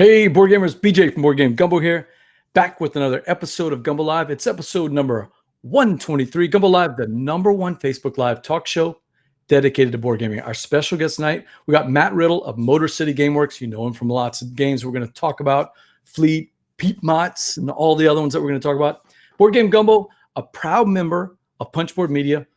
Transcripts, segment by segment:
Hey, board gamers, BJ from Board Game Gumbo here, back with another episode of Gumbo Live. It's episode number 123. Gumbo Live, the number one Facebook Live talk show dedicated to board gaming. Our special guest tonight, we got Matt Riddle of Motor City Gameworks. You know him from lots of games we're going to talk about, Fleet, Peep Mots, and all the other ones that we're going to talk about. Board Game Gumbo, a proud member of Punchboard Media.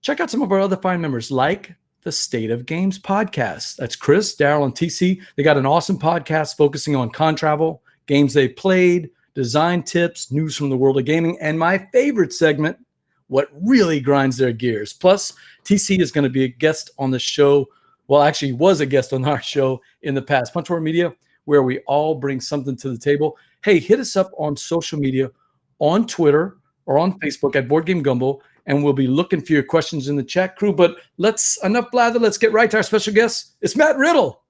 Check out some of our other fine members, like the State of Games podcast. That's Chris, Daryl, and TC. They got an awesome podcast focusing on con travel, games they've played, design tips, news from the world of gaming, and my favorite segment, what really grinds their gears. Plus, TC is going to be a guest on the show. Well, actually, was a guest on our show in the past, Punchboard Media, where we all bring something to the table. Hey, hit us up on social media, on Twitter or on Facebook at Board Game Gumbo, and we'll be looking for your questions in the chat crew. But enough blather. Let's get right to our special guest. It's Matt Riddle.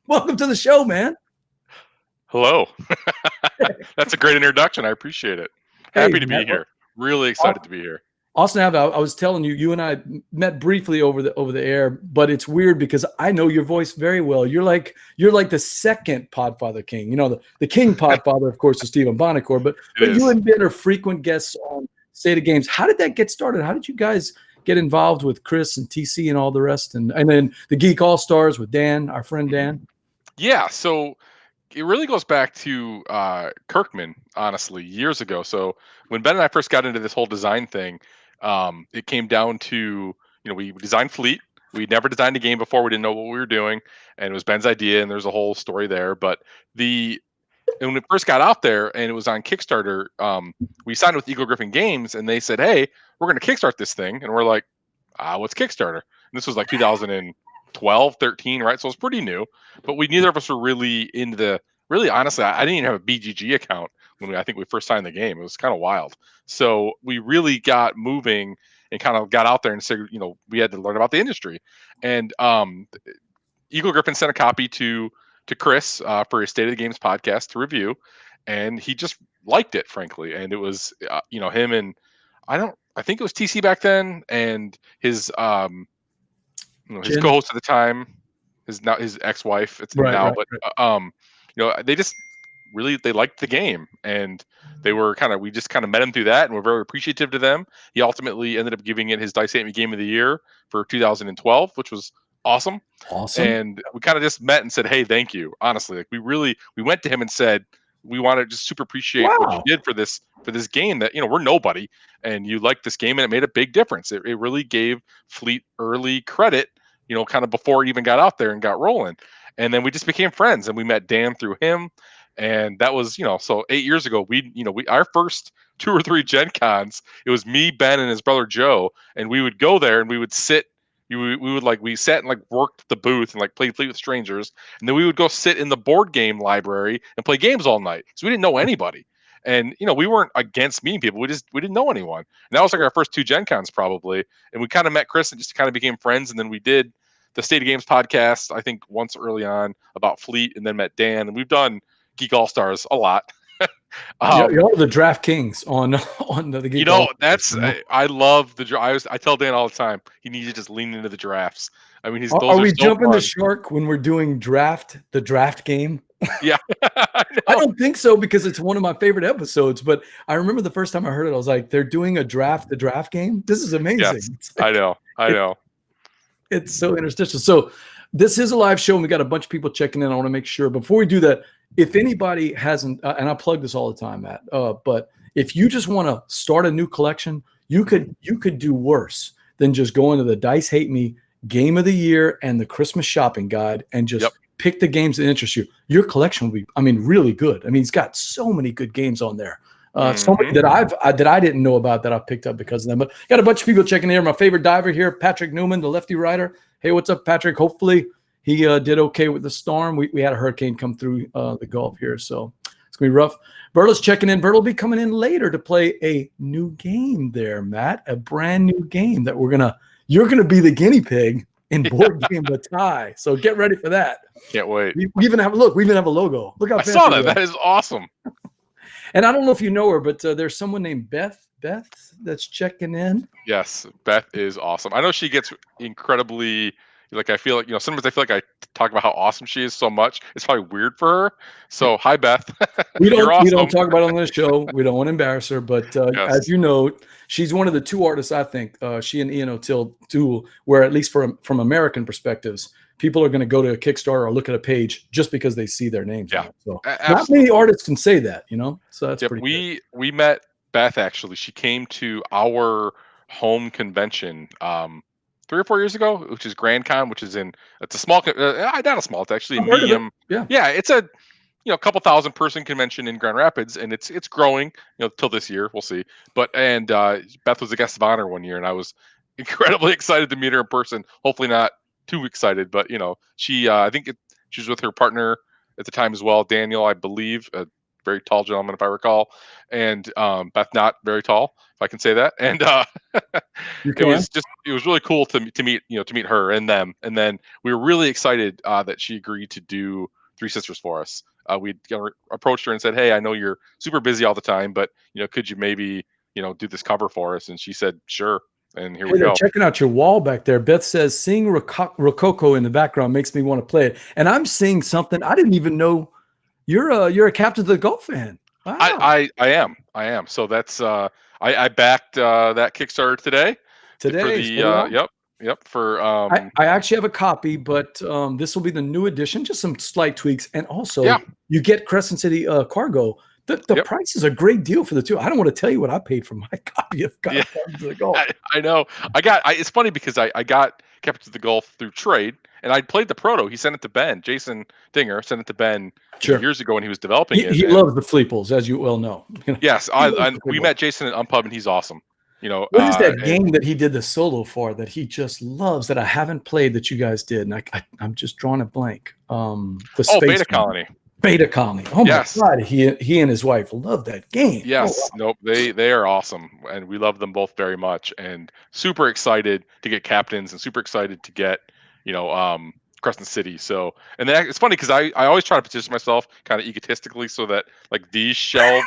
Welcome to the show, man. Hello. That's a great introduction. I appreciate it. Happy to be here. Really excited to be here. Austin, I was telling you, you and I met briefly over the air, but it's weird because I know your voice very well. You're like the second Podfather King. You know, the King Podfather, of course, is Stephen Bonacore, but you and Ben are frequent guests on State of Games. How did that get started? How did you guys get involved with Chris and TC and all the rest? And then the Geek All Stars with Dan, our friend Dan? Yeah, so it really goes back to Kirkman, honestly, years ago. So when Ben and I first got into this whole design thing, it came down to, we designed Fleet. We'd never designed a game before. We didn't know what we were doing. And it was Ben's idea, and there's a whole story there. But when it first got out there and it was on Kickstarter, we signed with Eagle Griffin Games, and they said, hey, we're going to kickstart this thing. And we're like, what's Kickstarter? And this was like 2012, 13, right? So it was pretty new. But neither of us were really really honestly, I didn't even have a BGG account when I think we first signed the game. It was kind of wild. So we really got moving and kind of got out there and said, we had to learn about the industry. And Eagle Griffin sent a copy to Chris for his State of the Games podcast to review, and he just liked it, frankly. And it was, him and I think it was TC back then, and his his co-host at the time, his ex-wife. It's now, but they just really they liked the game, and we just kind of met him through that, and we're very appreciative to them. He ultimately ended up giving it his Dice Ate Me Game of the Year for 2012, which was awesome. And we kind of just met and said, hey, thank you. Honestly, like we went to him and said, we want to just super appreciate what you did for this game that, we're nobody, and you liked this game, and it made a big difference. It really gave Fleet early credit, kind of before it even got out there and got rolling. And then we just became friends, and we met Dan through him. And that was, so 8 years ago, our first 2 or 3 Gen Cons, it was me, Ben, and his brother Joe, and we would go there and we would sit. We sat and worked the booth and played Fleet with strangers, and then we would go sit in the board game library and play games all night because we didn't know anybody. And we weren't against meeting people. We didn't know anyone. And that was our first 2 Gen Cons probably. And we kind of met Chris and just kind of became friends. And then we did the State of Games podcast, I think once early on about Fleet, and then met Dan. And we've done Geek All Stars a lot. You're the Draft Kings on the Geek All Stars. I love the draft. I tell Dan all the time he needs to just lean into the drafts. I mean, are we jumping the shark when we're doing the draft game? Yeah. I don't think so, because it's one of my favorite episodes. But I remember the first time I heard it, I was like, they're doing the draft game? This is amazing. Yes, I know. It's so interstitial. So this is a live show, and we got a bunch of people checking in. I want to make sure before we do that, if anybody hasn't, and I plug this all the time, Matt, but if you just want to start a new collection, you could do worse than just go into the Dice Hate Me Game of the Year and the Christmas Shopping Guide and just pick the games that interest you. Your collection will be, really good. He's got so many good games on there. So many that I didn't know about that I've picked up because of them. But got a bunch of people checking in here. My favorite diver here, Patrick Newman, the lefty rider. Hey, what's up, Patrick? Hopefully he did okay with the storm. We had a hurricane come through the Gulf here, so it's going to be rough. Bertle's checking in. Bertle will be coming in later to play a new game there, Matt, a brand new game that you're going to be the guinea pig in Board Game Bataille. So get ready for that. Can't wait. We even have a logo. Look how I saw that. That is awesome. And I don't know if you know her, but there's someone named Beth that's checking in. Yes, Beth is awesome. I know she gets incredibly Like I feel like sometimes I feel like I talk about how awesome she is so much. It's probably weird for her. So hi Beth, you're We don't awesome. talk about it on this show. We don't want to embarrass her, but Yes. as you know, she's one of the two artists I think she and Ian O'Till do, where at least from American perspectives, people are going to go to a Kickstarter or look at a page just because they see their names on it. So not many artists can say that, So that's pretty good. We met Beth actually. She came to our home convention 3 or 4 years ago, which is Grand Con, which is it's a small, not a small, it's actually a I've heard of it. medium. Yeah. Yeah, it's a couple thousand person convention in Grand Rapids, and it's growing, till this year. We'll see. But Beth was a guest of honor one year, and I was incredibly excited to meet her in person. Hopefully not too excited, but she I think she was with her partner at the time as well, Daniel, I believe, a very tall gentleman if I recall, and Beth not very tall, if I can say that, and it was really cool to meet her and them, and then we were really excited that she agreed to do Three Sisters for us. We approached her and said, "Hey, I know you're super busy all the time, but could you maybe do this cover for us?" And she said, "Sure." And here we go. Checking out your wall back there. Beth says, "Seeing Rococo in the background makes me want to play it." And I'm seeing something I didn't even know. You're a Captain of the Golf fan. Wow. I am. So that's I backed that Kickstarter today. Today, for the yep for I actually have a copy, but this will be the new edition, just some slight tweaks, and also you get Crescent City Cargo. The price is a great deal for the two. I don't want to tell you what I paid for my copy of Captain of the Golf. I know. It's funny because I got Captain of the Golf through trade, and I played the proto. He sent it to Ben. Jason Dinger sent it to Ben years ago when he was developing it. He loves the Fleeples, as you well know. Yes, we met Jason at Unpub, and he's awesome. What is that game that he did the solo for that he just loves that I haven't played that you guys did? And I'm just drawing a blank. Beta Colony. Beta Colony. Oh my God, he and his wife love that game. Yes, nope, they are awesome, and we love them both very much, and super excited to get captains, and super excited to get Crescent City. So, and then it's funny because I always try to position myself kind of egotistically so that like these shelves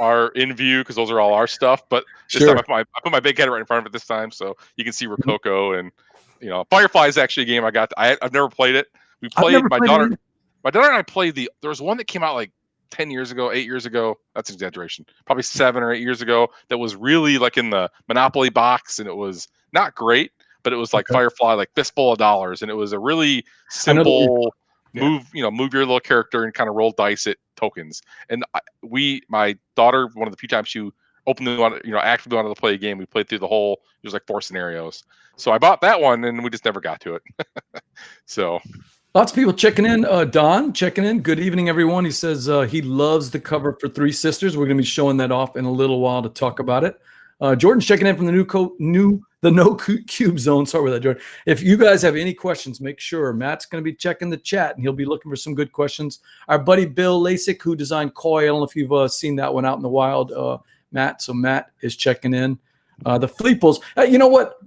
are in view because those are all our stuff. But this time I put my big head right in front of it this time, so you can see Rococo and Firefly is actually a game I've never played it. We played my daughter and I played there was one that came out like 10 years ago, 8 years ago. That's an exaggeration. Probably 7 or 8 years ago. That was really like in the Monopoly box, and it was not great, but it was like Firefly, like fistful of dollars, and it was a really simple move your little character and kind of roll dice at tokens. And my daughter, one of the few times she openly actively wanted to play a game, we played through the whole. There's like 4 scenarios, so I bought that one, and we just never got to it. So. Lots of people checking in. Don checking in. Good evening, everyone. He says he loves the cover for Three Sisters. We're going to be showing that off in a little while to talk about it. Jordan's checking in from the No Cube Zone. Sorry with that, Jordan. If you guys have any questions, make sure Matt's going to be checking the chat, and he'll be looking for some good questions. Our buddy Bill Lasik, who designed Koi. I don't know if you've seen that one out in the wild, Matt. So Matt is checking in. The Fleeples. You know what?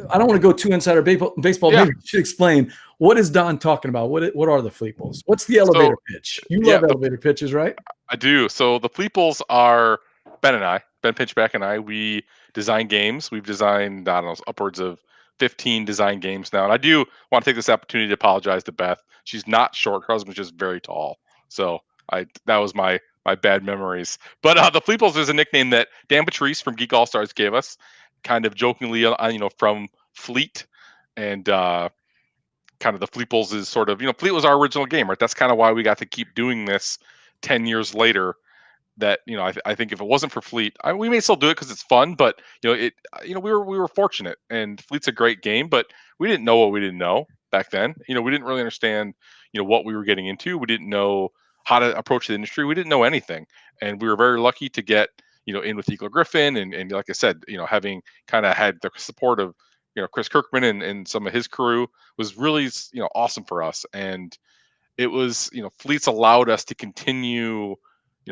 I don't want to go too insider baseball. Maybe you should explain, what is Don talking about? What are the Fleeples? What's the elevator pitch? You love elevator pitches, right? I do. So the Fleeples are Ben Pinchback and I. We design games. We've designed, I don't know, upwards of 15 design games now. And I do want to take this opportunity to apologize to Beth. She's not short. Her husband's just very tall. So that was my bad memories. But the Fleeples is a nickname that Dan Patriss from Geek All Stars gave us, kind of jokingly, from Fleet, and kind of the Fleeples is sort of, Fleet was our original game, right? That's kind of why we got to keep doing this 10 years later. That I think if it wasn't for Fleet, we may still do it because it's fun, but we were fortunate, and Fleet's a great game, but we didn't know what we didn't know back then. We didn't really understand what we were getting into. We didn't know how to approach the industry. We didn't know anything, and we were very lucky to get in with Eagle Griffin, and like I said, having kind of had the support of Chris Kirkman and some of his crew was really awesome for us. And it was Fleets allowed us to continue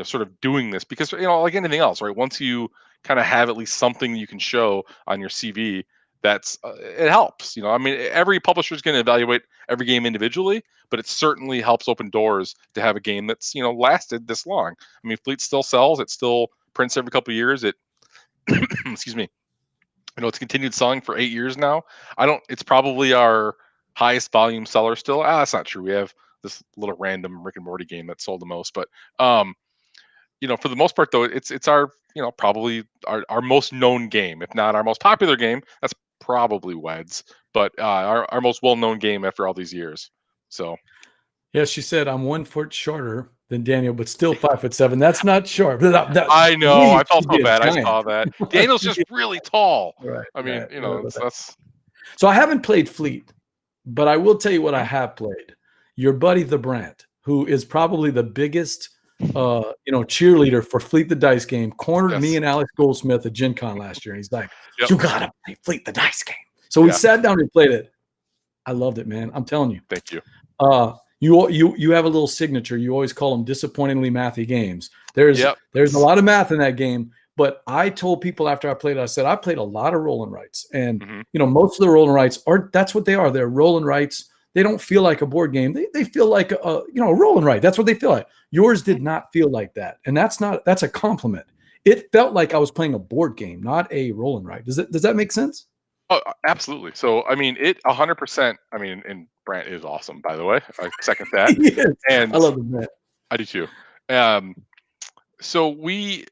sort of doing this because like anything else, right? Once you kind of have at least something you can show on your CV, that's it helps. I mean, every publisher is going to evaluate every game individually, but it certainly helps open doors to have a game that's lasted this long. I mean, Fleet still sells. It still prints every couple of years. It excuse me. It's continued selling for 8 years now. It's probably our highest volume seller still. That's not true. We have this little random Rick and Morty game that sold the most, but for the most part though, it's our probably our most known game, if not our most popular game. That's probably Weds, but our most well known game after all these years. So Yeah, she said I'm 1 foot shorter than Daniel, but still 5'7". That's not short. I know. I felt She'd so be a bad. I giant. saw that. Daniel's just really tall. Right. I mean, Right. that's. So I haven't played Fleet, but I will tell you what I Mhm. have played. Your buddy the Brant, who is probably the biggest cheerleader for Fleet the Dice game, cornered me Yes. and Alex Goldsmith at Gen Con last year. And he's like, Yep. you gotta play Fleet the Dice game. So we Yeah. sat down and played it. I loved it, man. I'm telling you. Thank you. You have a little signature. You always call them disappointingly mathy games. There's a lot of math in that game. But I told people after I played it, I said, I played a lot of roll and writes. And, most of the roll and writes that's what they are. They're roll and writes. They don't feel like a board game. They feel like a roll and write. That's what they feel like. Yours did not feel like that. And that's a compliment. It felt like I was playing a board game, not a roll and write. Does that make sense? Oh, absolutely. So, I mean, it 100%. I mean, and Brant is awesome, by the way. I second that. Yes. And I love the Brant. I do too. So we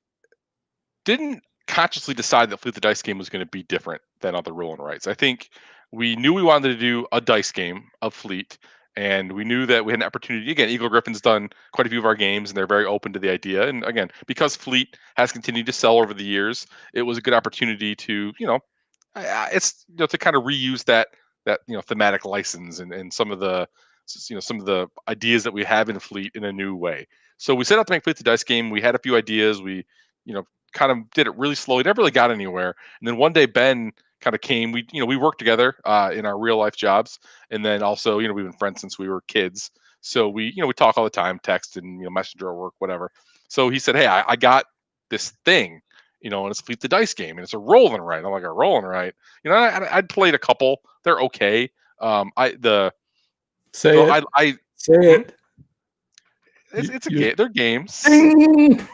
didn't consciously decide that Fleet the Dice game was going to be different than other roll and writes. I think we knew we wanted to do a dice game of Fleet, and we knew that we had an opportunity. Again, Eagle Griffin's done quite a few of our games, and they're very open to the idea. And again, because Fleet has continued to sell over the years, it was a good opportunity to, it's to kind of reuse that thematic license and some of the ideas that we have in Fleet in a new way. So we set out to make Fleet the Dice game. We had a few ideas. We kind of did it really slowly, never really got anywhere. And then one day Ben kind of came. We worked together in our real life jobs, and then also we've been friends since we were kids. So we talk all the time, text and messenger work, whatever. So he said, hey, I got this thing, and it's Fleet the Dice game, and it's a roll and write. I'm like, a roll and write. I'd played a couple. They're okay. Say it. It's a game. They're games. Ding!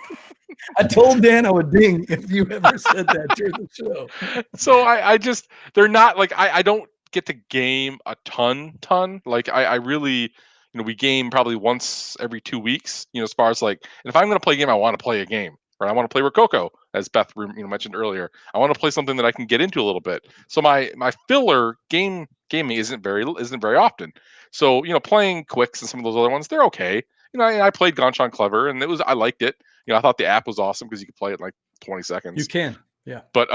I told Dan I would ding if you ever said that during the show. So I just, they're not like, I don't get to game a ton. Like I really, we game probably once every 2 weeks, as far as like, and if I'm going to play a game, I want to play a game, right? I want to play Rococo, as Beth mentioned earlier. I want to play something that I can get into a little bit. So my filler gaming isn't very often. So, playing Quicks and some of those other ones, they're okay. I played Ganchan Clever, and I liked it. I thought the app was awesome because you could play it in like 20 seconds. You can, yeah. But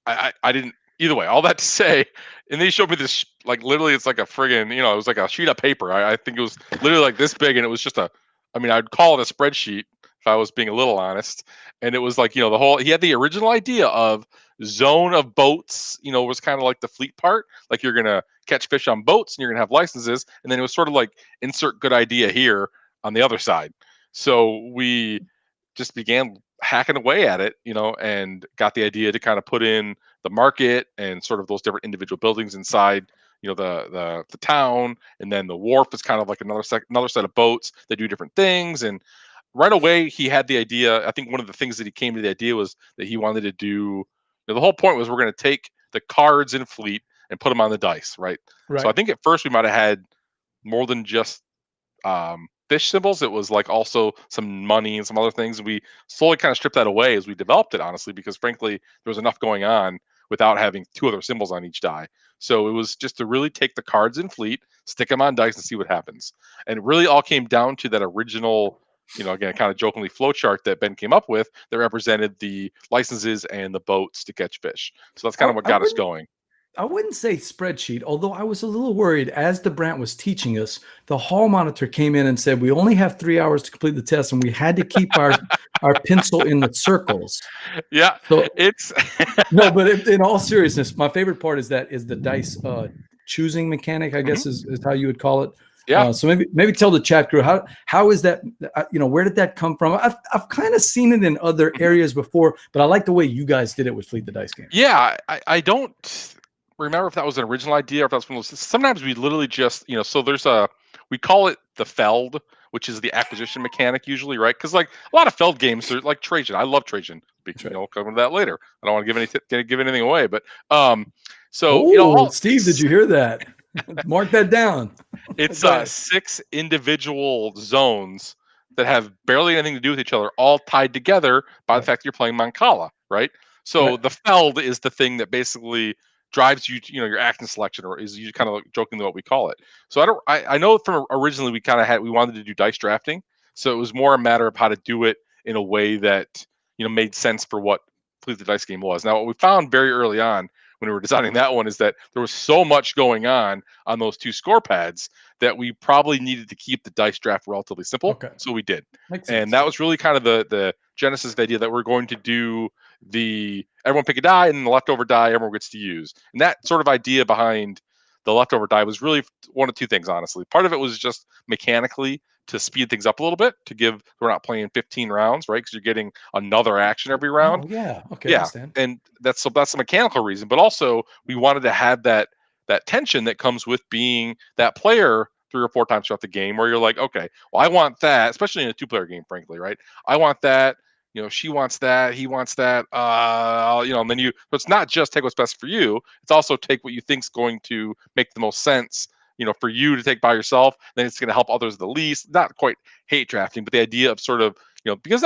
I didn't. Either way, all that to say, and they showed me this, like literally, it's like a friggin', it was like a sheet of paper. I think it was literally like this big, and it was just I'd call it a spreadsheet if I was being a little honest. And it was like, the whole, he had the original idea of zone of boats, was kind of like the Fleet part. Like you're going to catch fish on boats and you're going to have licenses. And then it was sort of like insert good idea here on the other side. So we just began hacking away at it, and got the idea to kind of put in the market and sort of those different individual buildings inside, the town. And then the wharf is kind of like another set of boats that do different things. And right away, he had the idea. I think one of the things that he came to the idea was that he wanted to do, the whole point was we're going to take the cards in Fleet and put them on the dice, right? So I think at first we might have had more than just fish symbols. It was like also some money and some other things. And we slowly kind of stripped that away as we developed it, honestly, because frankly, there was enough going on without having two other symbols on each die. So it was just to really take the cards in Fleet, stick them on dice and see what happens. And it really all came down to that original, again, kind of jokingly flowchart that Ben came up with that represented the licenses and the boats to catch fish. So that's kind of what got us going. I wouldn't say spreadsheet, although I was a little worried as the Brant was teaching us. The hall monitor came in and said, we only have 3 hours to complete the test, and we had to keep our pencil in the circles. Yeah, so it's no, but in all seriousness, my favorite part is the dice choosing mechanic, I guess is how you would call it. Yeah. So maybe tell the chat crew how is that? Where did that come from? I've kind of seen it in other areas before, but I like the way you guys did it with Fleet the Dice game. Yeah, I don't remember if that was an original idea or if that's one of those. Sometimes we literally just so there's we call it the Feld, which is the acquisition mechanic usually, right? Because like a lot of Feld games are like Trajan. I love Trajan. We'll come to that later. I don't want to give anything away, but So you know, Steve, did you hear that? Mark that down. It's Go ahead. 6 individual zones that have barely anything to do with each other, all tied together by the fact that you're playing Mancala, right? So the feld is the thing that basically drives you, you know, your action selection, or is you kind of like jokingly what we call it. So I know from originally we wanted to do dice drafting, so it was more a matter of how to do it in a way that, you know, made sense for what Fleet the Dice game was. Now, what we found very early on when we were designing that one is that there was so much going on those 2 score pads that we probably needed to keep the dice draft relatively simple. Okay. So we did. Makes And sense. that was really kind of the genesis of the idea that we're going to do everyone pick a die, and then the leftover die everyone gets to use. And that sort of idea behind the leftover die was really one of 2 things, honestly. Part of it was just mechanically to speed things up a little bit, we're not playing 15 rounds, right? Because you're getting another action every round. Oh, yeah. Okay. Yeah, I understand. and that's a mechanical reason, but also we wanted to have that tension that comes with being that player 3 or 4 times throughout the game, where you're like, okay, well, I want that, especially in a 2-player game, frankly, right? I want that. You know, she wants that, he wants that. You know, and then so it's not just take what's best for you; it's also take what you think's going to make the most sense. You know, for you to take by yourself, then it's going to help others the least. Not quite hate drafting, but the idea of sort of, you know, because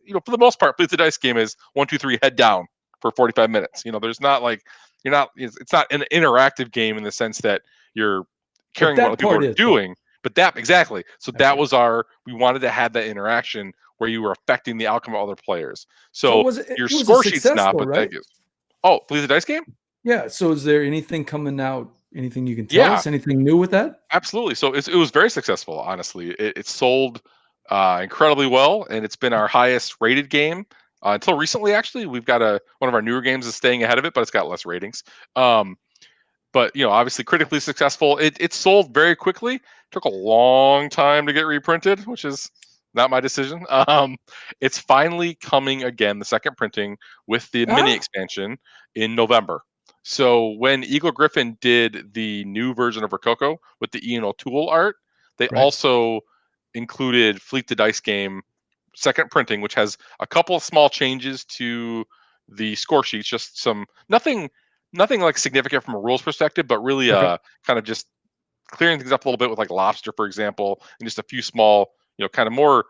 you know, for the most part, Play the Dice game is 1, 2, 3, head down for 45 minutes. You know, there's not like it's not an interactive game in the sense that you're caring what people are doing. But that exactly. So that was we wanted to have that interaction where you were affecting the outcome of other players. So your score sheet's not, but right? Play the Dice game? Yeah. So is there anything coming out? Anything you can tell us? Anything new with that? Absolutely. So it was very successful, honestly. It sold incredibly well, and it's been our highest rated game until recently. Actually, we've got one of our newer games is staying ahead of it, but it's got less ratings. But you know, obviously critically successful. It sold very quickly. Took a long time to get reprinted, which is not my decision. It's finally coming again, the second printing with the mini expansion in November. So when Eagle Griffin did the new version of Rococo with the Ian O'Toole art, they also included Fleet the Dice game second printing, which has a couple of small changes to the score sheets, just some nothing like significant from a rules perspective, but really kind of just clearing things up a little bit with like Lobster, for example, and just a few small, you know, kind of more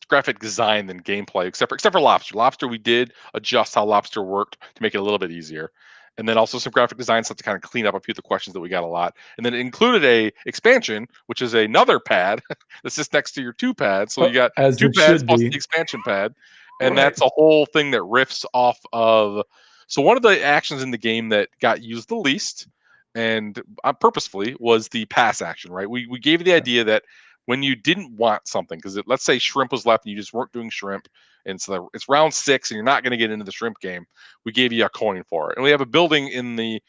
graphic design than gameplay, except for Lobster. Lobster, we did adjust how Lobster worked to make it a little bit easier. And then also some graphic design stuff to kind of clean up a few of the questions that we got a lot. And then it included a expansion, which is another pad that's just next to your 2 pads. So you got 2 pads plus the expansion pad. And that's a whole thing that riffs off of. So one of the actions in the game that got used the least, and purposefully, was the pass action, right? We gave you the idea that when you didn't want something, because let's say shrimp was left and you just weren't doing shrimp, and so it's round 6 and you're not going to get into the shrimp game, we gave you a coin for it. And we have a building in the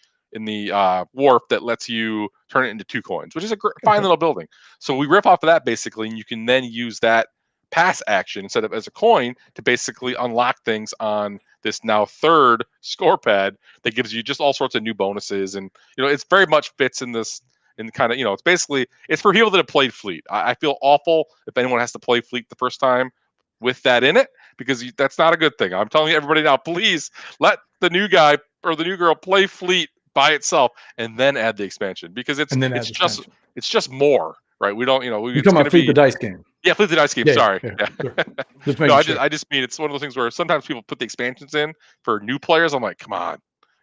wharf that lets you turn it into 2 coins, which is a fine little building. So we rip off of that basically, and you can then use that pass action instead of as a coin to basically unlock things on this now 3rd score pad that gives you just all sorts of new bonuses. And you know, it's very much fits in this, and kind of, you know, it's for people that have played Fleet. I feel awful if anyone has to play Fleet the first time with that in it, because that's not a good thing. I'm telling everybody now, please let the new guy or the new girl play Fleet by itself and then add the expansion, because it's just more, right? We don't, you know, you're talking about Fleet the Dice game. Yeah, Fleet the Dice game. Sorry. Yeah. Sure. No, I just mean it's one of those things where sometimes people put the expansions in for new players. I'm like, come on.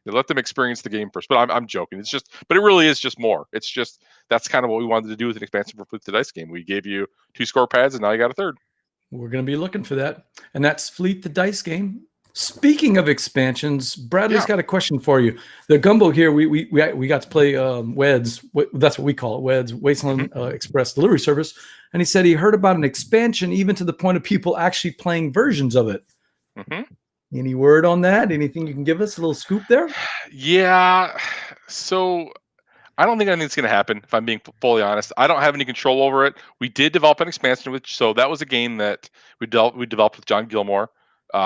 You let them experience the game first. But I'm joking. But it really is just more. It's just, that's kind of what we wanted to do with an expansion for Fleet the Dice game. We gave you 2 score pads, and now you got a 3rd. We're going to be looking for that. And that's Fleet the Dice game. Speaking of expansions, Bradley's got a question for you. The Gumbo here, we got to play Weds. That's what we call it, Weds, Wasteland Express Delivery Service. And he said he heard about an expansion even to the point of people actually playing versions of it. Mm-hmm. Any word on that? Anything you can give us? A little scoop there? Yeah. So I don't think anything's going to happen, if I'm being fully honest. I don't have any control over it. We did develop an expansion, so that was a game that we developed with John Gilmore,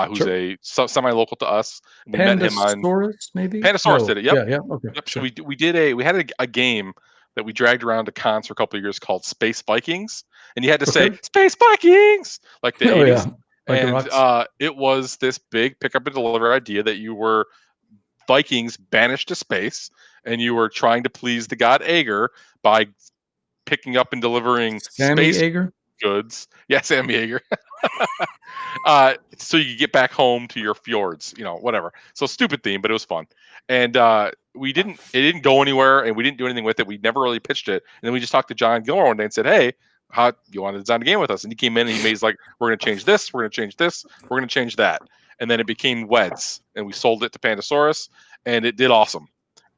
who's a semi-local to us. We met him on maybe. Pandasaurus did it. Yep. Yeah. Okay. Yep. Sure. So we had a game that we dragged around to cons for a couple of years called Space Vikings, and you had to say Space Vikings like the 80s. Like and it was this big pick up and deliver idea that you were Vikings banished to space, and you were trying to please the god Aegir by picking up and delivering Sammy space Ager? goods. Yeah, Sammy Aegir. So you could get back home to your fjords, whatever. So stupid theme, but it was fun. And it didn't go anywhere, and we didn't do anything with it. We never really pitched it. And then we just talked to John Gilmore one day and said, hey, how you want to design a game with us? And he came in and he made like, we're going to change this, we're going to change this, we're going to change that. And then it became Weds, and we sold it to Pandasaurus, and it did awesome.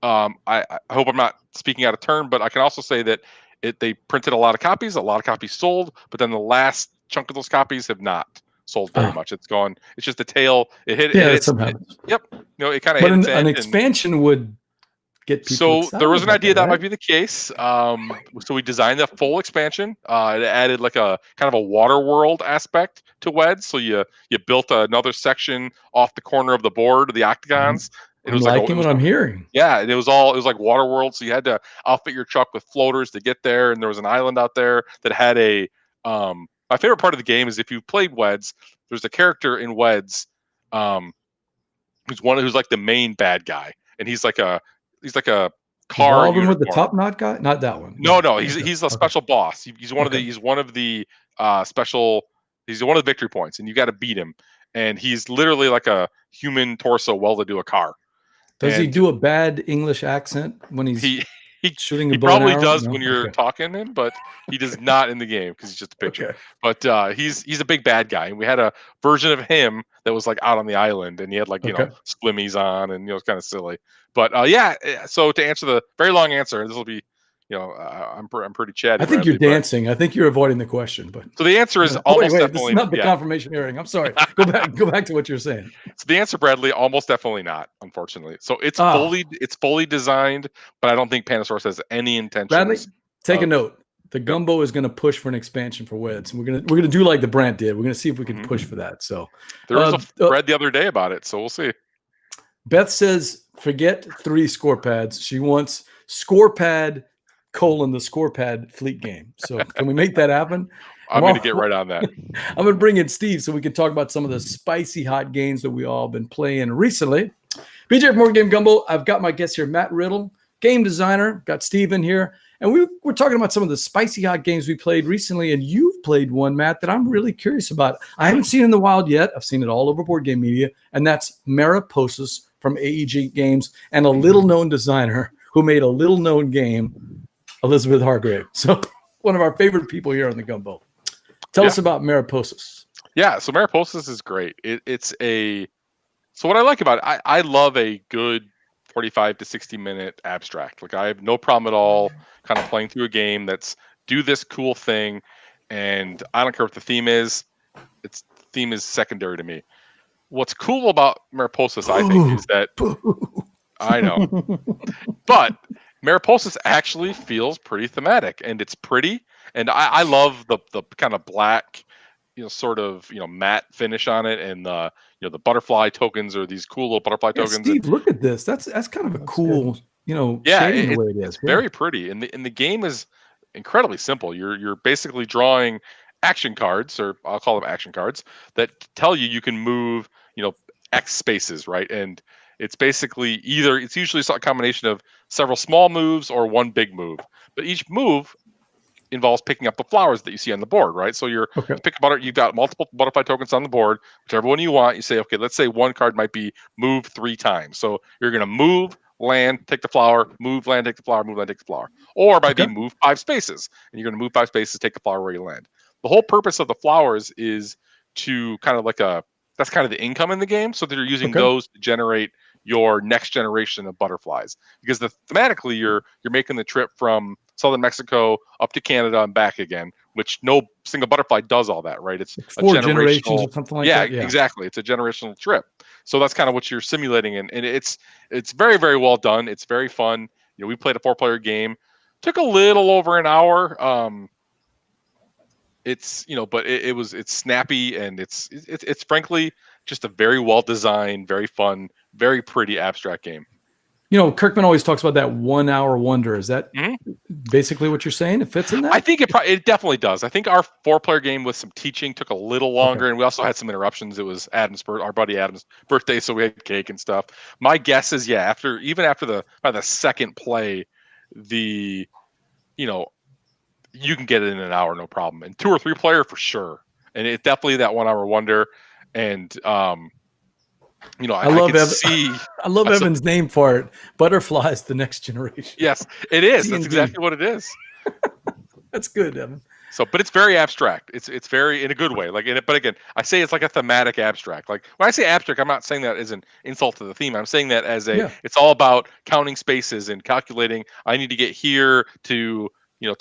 I hope I'm not speaking out of turn, but I can also say that they printed a lot of copies sold, but then the last chunk of those copies have not sold very much. It's gone. It's just the tail. It hit. Yeah, it sometimes. Yep. It kind of But hit its an end. expansion would get people So excited there was an about idea that right? might be the case. So we designed the full expansion. It added like a kind of a water world aspect to Weds. So you built another section off the corner of the board, the octagons. I'm liking what I'm hearing. Yeah, and it was like water world. So you had to outfit your truck with floaters to get there, and there was an island out there that had a. My favorite part of the game is if you've played Weds, there's a character in Weds, who's like the main bad guy, and he's like a car Evolving with the unicorn. top knot guy? Not that one. No, he's a special boss. He's one of the special. He's one of the victory points, and you got to beat him. And he's literally like a human torso welded to a car. Does he do a bad English accent when he's shooting a bow and arrow? He probably does when you're talking to him, but he does not in the game because he's just a picture. Okay. But he's a big bad guy, and we had a version of him that was like out on the island, and he had like swimmies on, and it's kind of silly. But so to answer the very long answer, this will be. I'm pretty chatty. I think you're dancing. I think you're avoiding the question. But so the answer is almost definitely. This is not the confirmation hearing. I'm sorry. Go back to what you're saying. So the answer, Bradley, almost definitely not. Unfortunately, so it's fully designed, but I don't think Pandasaurus has any intentions. Bradley, take a note. The Gumbo is going to push for an expansion for Weds. We're gonna do like the Brant did. We're gonna see if we can push for that. So there was a thread the other day about it. So we'll see. Beth says, forget 3 score pads. She wants score pad. The score pad fleet game. So can we make that happen? I'm going to get right on that. I'm going to bring in Steve so we can talk about some of the spicy hot games that we all been playing recently. BJ from More Game Gumbo. I've got my guest here, Matt Riddle, game designer. Got Steve in here. And we're talking about some of the spicy hot games we played recently. And you've played one, Matt, that I'm really curious about. I haven't seen it in the wild yet. I've seen it all over Board Game Media. And that's Mariposas from AEG Games and a little-known designer who made a little-known game, Elizabeth Hargrave. So one of our favorite people here on the Gumbo. Tell us about Mariposas. Yeah, so Mariposas is great. So what I like about it, I love a good 45 to 60 minute abstract. Like I have no problem at all kind of playing through a game that's do this cool thing, and I don't care what the theme is. The theme is secondary to me. What's cool about Mariposas, I think, is that I know, but Mariposas actually feels pretty thematic, and it's pretty, and I love the kind of black, sort of matte finish on it, and the butterfly tokens are these cool little butterfly tokens. Steve, look at this. That's kind of a cool, shading the way it is. It's very pretty, and the game is incredibly simple. You're basically drawing action cards, or I'll call them action cards, that tell you can move X spaces, right? And it's basically it's usually a combination of several small moves or one big move. But each move involves picking up the flowers that you see on the board, right? So you've got multiple butterfly tokens on the board, whichever one you want. You say, okay, let's say one card might be move 3 times. So you're going to move, land, take the flower, move, land, take the flower, move, land, take the flower. Or it might be move 5 spaces, and you're going to move 5 spaces, take the flower where you land. The whole purpose of the flowers is to kind of that's kind of the income in the game, so that you're using those to generate your next generation of butterflies. Because thematically, you're making the trip from southern Mexico up to Canada and back again, which no single butterfly does all that, right? It's 4 generations or something like that. Yeah, exactly. It's a generational trip. So that's kind of what you're simulating, and it's very, very well done. It's very fun. We played a 4-player game. Took a little over an hour. But it's snappy, and it's frankly just a very well designed, very fun, very pretty abstract game. Kirkman always talks about that 1 hour wonder. Is that basically what you're saying? It fits in that? I think it definitely does. I think our 4-player game with some teaching took a little longer, and we also had some interruptions. It was our buddy Adam's birthday, so we had cake and stuff. My guess is, even after by the second play, you can get it in an hour, no problem. And 2 or 3 player for sure. And it's definitely that 1 hour wonder. And I love Evan's name for it. Butterflies, the next generation. Yes, it is. That's exactly what it is. That's good, Evan. So, but it's very abstract. It's very in a good way. But again, I say it's like a thematic abstract. Like when I say abstract, I'm not saying that as an insult to the theme. I'm saying that as it's all about counting spaces and calculating. I need to get here to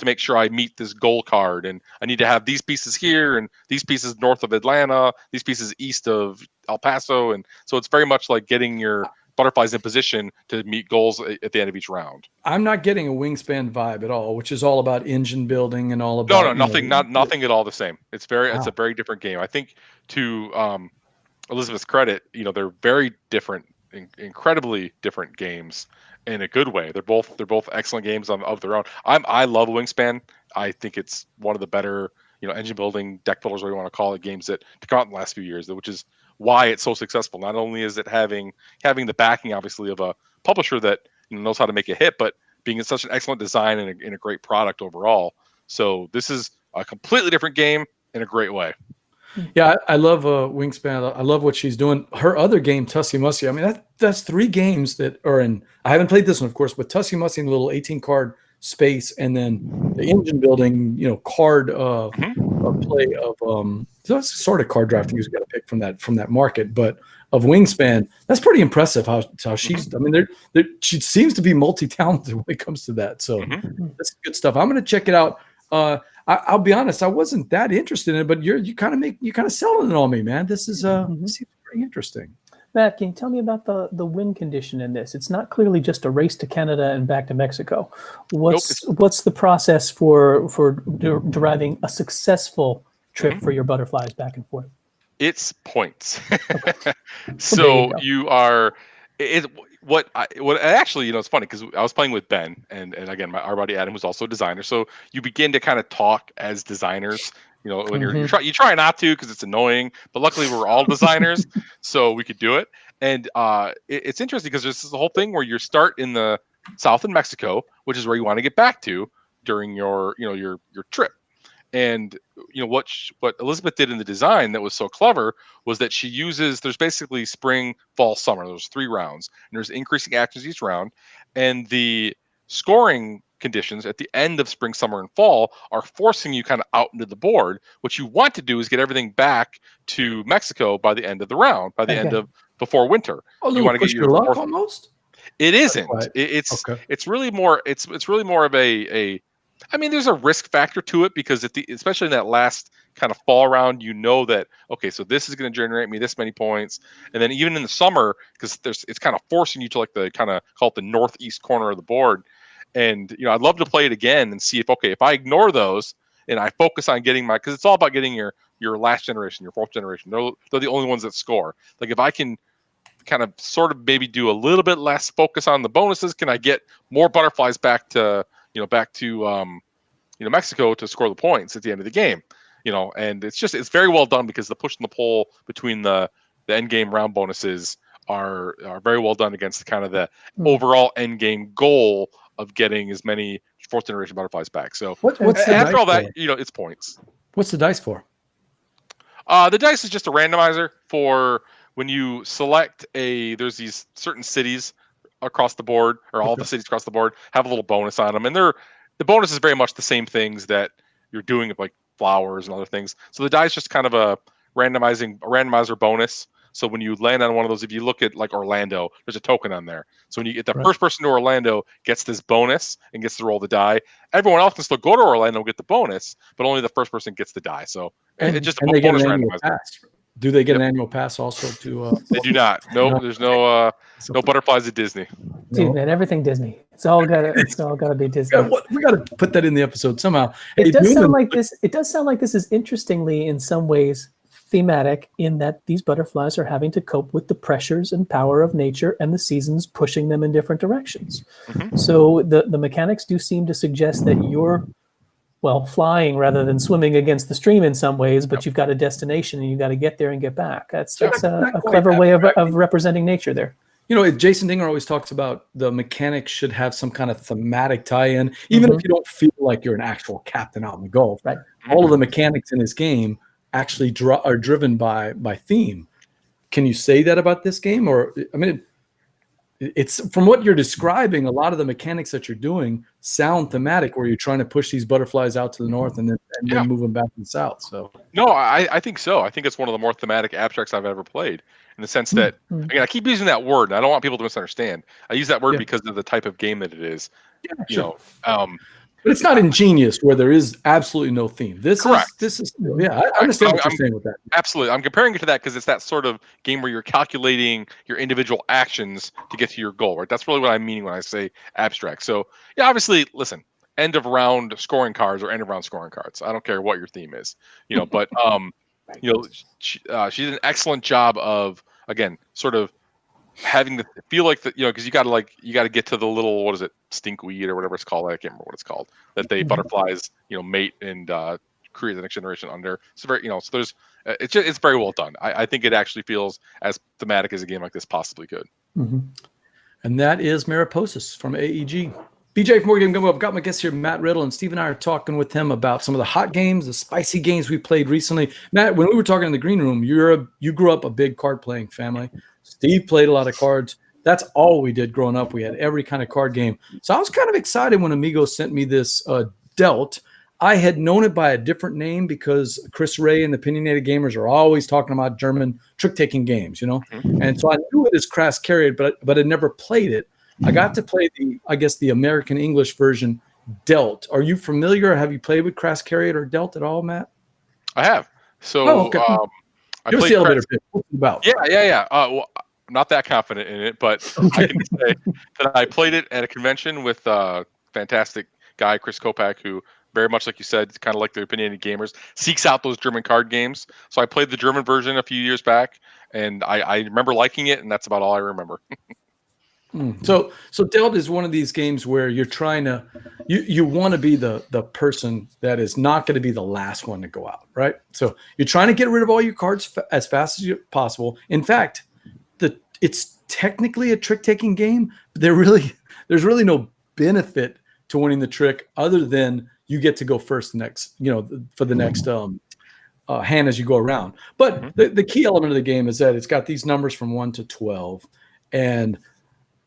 make sure I meet this goal card, and I need to have these pieces here and these pieces north of Atlanta, these pieces east of El Paso, and so it's very much like getting your butterflies in position to meet goals at the end of each round. I'm not getting a Wingspan vibe at all, which is all about engine building and all about nothing at all the same. It's a very different game. I think to Elizabeth's credit, they're very different, incredibly different games in a good way. They're both excellent games of their own. I love Wingspan. I think it's one of the better engine building, deck builders, whatever you want to call it, games that to come out in the last few years, which is why it's so successful. Not only is it having the backing, obviously, of a publisher that knows how to make a hit, but being such an excellent design and a great product overall. So this is a completely different game in a great way. Yeah, I love Wingspan. I love what she's doing. Her other game, Tussie Mussie. I mean, that's 3 games that are in. I haven't played this one, of course, but Tussie Mussie in the little 18 card space, and then the engine building, card play of that's sort of card drafting. You've got to pick from that market, but of Wingspan, that's pretty impressive. How she's. I mean, she seems to be multi-talented when it comes to that. So that's good stuff. I'm going to check it out. I'll be honest, I wasn't that interested in it, but you kind of selling it on me, man. This is seems pretty interesting. Matt, can you tell me about the win condition in this? It's not clearly just a race to Canada and back to Mexico. What's the process for deriving a successful trip for your butterflies back and forth? It's points. Okay. So you are. What actually, it's funny because I was playing with Ben and again, our buddy Adam was also a designer. So you begin to kind of talk as designers, when you try not to because it's annoying, but luckily we're all designers, so we could do it. And it's interesting because there's this whole thing where you start in the south in Mexico, which is where you want to get back to during your trip. And what Elizabeth did in the design that was so clever was that she uses, there's basically spring, fall, summer. There's 3 rounds, and there's increasing actions each round, and the scoring conditions at the end of spring, summer, and fall are forcing you kind of out into the board. What you want to do is get everything back to Mexico by the end of the round, before winter. You want to get your luck almost. It isn't. Right. It's really more. It's really more of a. I mean, there's a risk factor to it because especially in that last kind of fall round, that okay, so this is going to generate me this many points, and then even in the summer, because it's kind of forcing you to like the kind of call it the northeast corner of the board, and I'd love to play it again and see if I ignore those and I focus on getting because it's all about getting your last generation, your 4th generation. They're the only ones that score. Like if I can kind of sort of maybe do a little bit less focus on the bonuses, can I get more butterflies back to Mexico to score the points at the end of the game, and it's very well done because the push and the pull between the end game round bonuses are very well done against kind of the overall end game goal of getting as many 4th generation butterflies back. So after all that, it's points. What's the dice for? The dice is just a randomizer for when you select there's these certain cities across the board, or all the cities across the board have a little bonus on them, and the bonus is very much the same things that you're doing with like flowers and other things. So the die is just kind of a randomizer bonus. So when you land on one of those, if you look at like Orlando, there's a token on there. So when you get the first person to Orlando gets this bonus and gets to roll the die. Everyone else can still go to Orlando and get the bonus, but only the first person gets the die. So it's just a bonus randomizer. Do they get an annual pass also to? They do not. No, there's no butterflies at Disney. Dude, man, everything Disney. It's all gotta be Disney. We gotta put that in the episode somehow. It does sound like this. It does sound like this is interestingly in some ways thematic in that these butterflies are having to cope with the pressures and power of nature and the seasons pushing them in different directions. So the mechanics do seem to suggest that you're, well, flying rather than swimming against the stream in some ways, but you've got a destination and you've got to get there and get back. That's a clever way of representing nature there. You know, Jason Dinger always talks about the mechanics should have some kind of thematic tie-in, even if you don't feel like you're an actual captain out in the Gulf. Right. All of the mechanics in this game actually are driven by theme. Can you say that about this game? Or, I mean, it's from what you're describing, a lot of the mechanics that you're doing sound thematic, where you're trying to push these butterflies out to the north and then move them back to the south. So no, I think so. I think it's one of the more thematic abstracts I've ever played, in the sense that, again, I keep using that word, and I don't want people to misunderstand. I use that word because of the type of game that it is. You know, but it's not ingenious where there is absolutely no theme. This is I understand what you're saying with that. Absolutely. I'm comparing it to that because it's that sort of game where you're calculating your individual actions to get to your goal, right? That's really what I'm meaning when I say abstract. So, yeah, obviously, listen, end of round scoring cards or end of round scoring cards. I don't care what your theme is, you know, but, you know, she did an excellent job of, again, sort of having to feel like that, you know, because you got to get to the little, what is it, stinkweed or whatever it's called. I can't remember what it's called. That they butterflies, you know, mate and create the next generation under. So very, you know, so there's it's very well done. I think it actually feels as thematic as a game like this possibly could. And that is Mariposas from AEG. BJ from More Game Gumbo. I've got my guest here, Matt Riddle, and Steve and I are talking with him about some of the hot games, the spicy games we played recently. Matt, when we were talking in the green room, you grew up a big card playing family. Steve played a lot of cards. That's all we did growing up. We had every kind of card game. So I was kind of excited when Amigo sent me this Delt. I had known it by a different name because Chris Ray and the Opinionated Gamers are always talking about German trick-taking games, you know? And so I knew it as Crass Carried, but I never played it. I got to play the American English version, Delt. Are you familiar? Have you played with Crass Carried or Delt at all, Matt? I have. So Give us the elevator pitch. What's it about? Yeah. Well, I'm not that confident in it, but I can say that I played it at a convention with a fantastic guy, Chris Kopak, who very much like you said, kind of like the Opinionated Gamers, seeks out those German card games. So I played the German version a few years back, and I remember liking it, and that's about all I remember. So Delt is one of these games where you're trying to, you want to be the person that is not going to be the last one to go out, right? So you're trying to get rid of all your cards as fast as possible. In fact, it's technically a trick-taking game, but there's really no benefit to winning the trick other than you get to go first for the next hand as you go around. But the key element of the game is that it's got these numbers from 1 to 12, and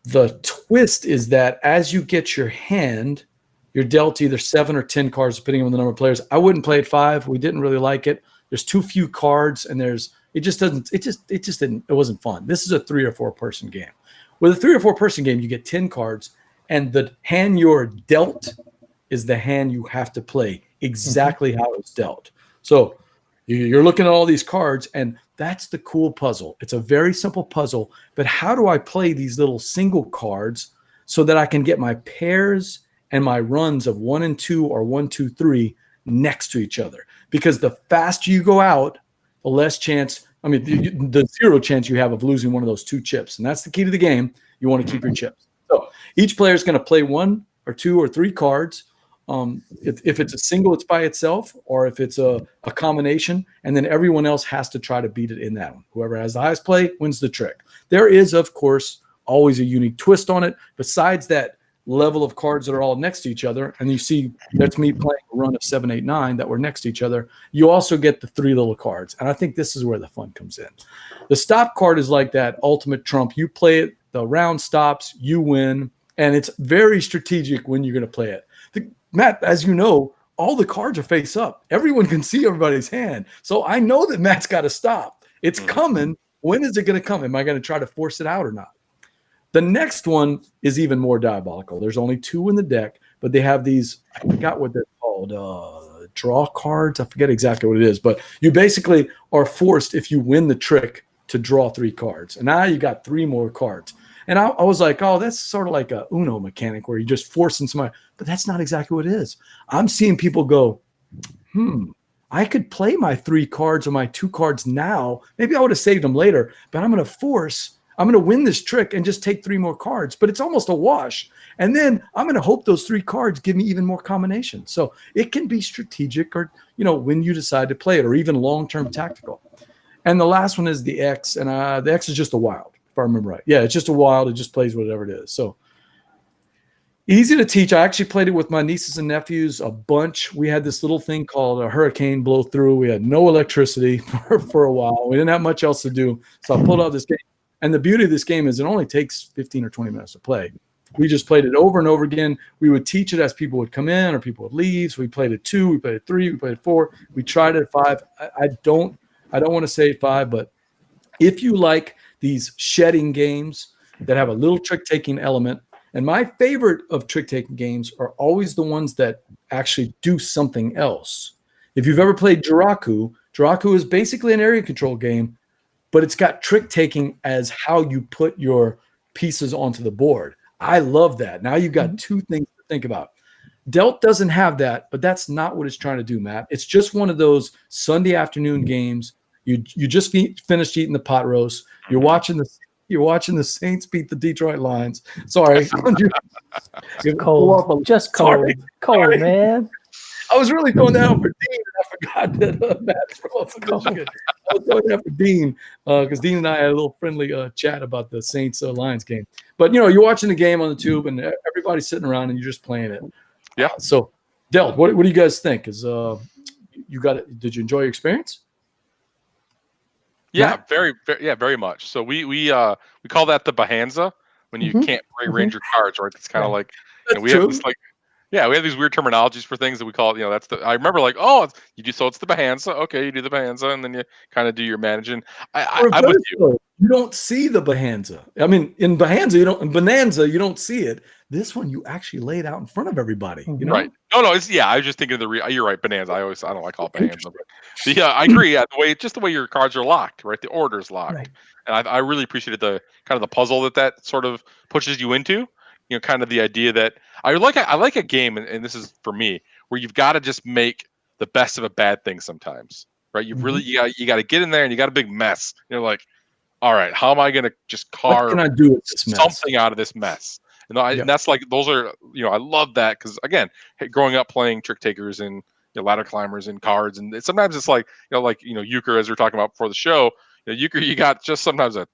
the twist is that as you get your hand, you're dealt either 7 or 10 cards, depending on the number of players. I wouldn't play at 5. We didn't really like it. There's too few cards, and it wasn't fun. This is a 3 or 4 person game. With a 3 or 4 person game, you get 10 cards, and the hand you're dealt is the hand you have to play exactly how it's dealt. So you're looking at all these cards, and that's the cool puzzle. It's a very simple puzzle, but how do I play these little single cards so that I can get my pairs and my runs of 1 and 2 or 1, 2, 3 next to each other? Because the faster you go out, the less chance, the 0 chance you have of losing one of those 2 chips. And that's the key to the game. You want to keep your chips. So each player is going to play 1 or 2 or 3 cards. If it's a single, it's by itself, or if it's a combination, and then everyone else has to try to beat it in that one. Whoever has the highest play wins the trick. There is, of course, always a unique twist on it. Besides that level of cards that are all next to each other, and you see that's me playing a run of 7, 8, 9 that were next to each other, you also get the 3 little cards. And I think this is where the fun comes in. The stop card is like that ultimate trump. You play it, the round stops, you win, and it's very strategic when you're going to play it. Matt, as you know, all the cards are face up. Everyone can see everybody's hand. So I know that Matt's got to stop. It's coming. When is it going to come? Am I going to try to force it out or not? The next one is even more diabolical. There's only 2 in the deck, but they have these, I forgot what they're called, draw cards. I forget exactly what it is, but you basically are forced, if you win the trick, to draw 3 cards. And now you got 3 more cards. And I was like, oh, that's sort of like a Uno mechanic where you're just forcing somebody. But that's not exactly what it is. I'm seeing people go, I could play my 3 cards or my 2 cards now. Maybe I would have saved them later, but I'm going to win this trick and just take 3 more cards, but it's almost a wash. And then I'm going to hope those 3 cards give me even more combinations. So it can be strategic or, when you decide to play it, or even long-term tactical. And the last one is the X, and the X is just a wild, if I remember right. Yeah, it's just a wild. It just plays whatever it is. So easy to teach. I actually played it with my nieces and nephews a bunch. We had this little thing called a hurricane blow through. We had no electricity for a while. We didn't have much else to do. So I pulled out this game. And the beauty of this game is it only takes 15 or 20 minutes to play. We just played it over and over again. We would teach it as people would come in or people would leave. So we played it 2, we played it 3, we played it 4. We tried it at 5. I don't want to say 5, but if you like these shedding games that have a little trick-taking element, and my favorite of trick-taking games are always the ones that actually do something else. If you've ever played Jiraku is basically an area control game, but it's got trick-taking as how you put your pieces onto the board. I love that. Now you've got 2 things to think about. Delt doesn't have that, but that's not what it's trying to do, Matt. It's just one of those Sunday afternoon games. You just finished eating the pot roast. You're watching the Saints beat the Detroit Lions. Sorry. Cold. Just cold. Sorry. Cold, man. I was really throwing that out for Dean, and I forgot that Matt's from Michigan. I was throwing that for Dean because Dean and I had a little friendly chat about the Saints Lions game. But you're watching the game on the tube, and everybody's sitting around, and you're just playing it. Yeah. So, Delt, what do you guys think? Is you got it? Did you enjoy your experience? Yeah, Matt? very much. So we call that the Bahanza when you can't rearrange your cards, right? It's kind of like we have this we have these weird terminologies for things that we call it. That's I remember it's the Bahanza. Okay, you do the Bahanza, and then you kind of do your managing. I'm with you. You don't see the Bahanza. I mean, in Bahanza, in Bonanza, you don't see it. This one, you actually lay it out in front of everybody. Right? No, I was just thinking of you're right, Bonanza. I don't like call it Bahanza, but I agree. Yeah, the way your cards are locked, right? The order's locked, Right. And I really appreciated the kind of the puzzle that sort of pushes you into. Kind of the idea that I like a game, and this is for me, where you've got to just make the best of a bad thing sometimes, right? You really you got to get in there, and you got a big mess. You're like, all right, how am I going to just carve something out of this mess? And that's like those are I love that because again, growing up playing trick takers and ladder climbers and cards, and sometimes it's like euchre, as we are talking about before the show. Euchre, you got just sometimes a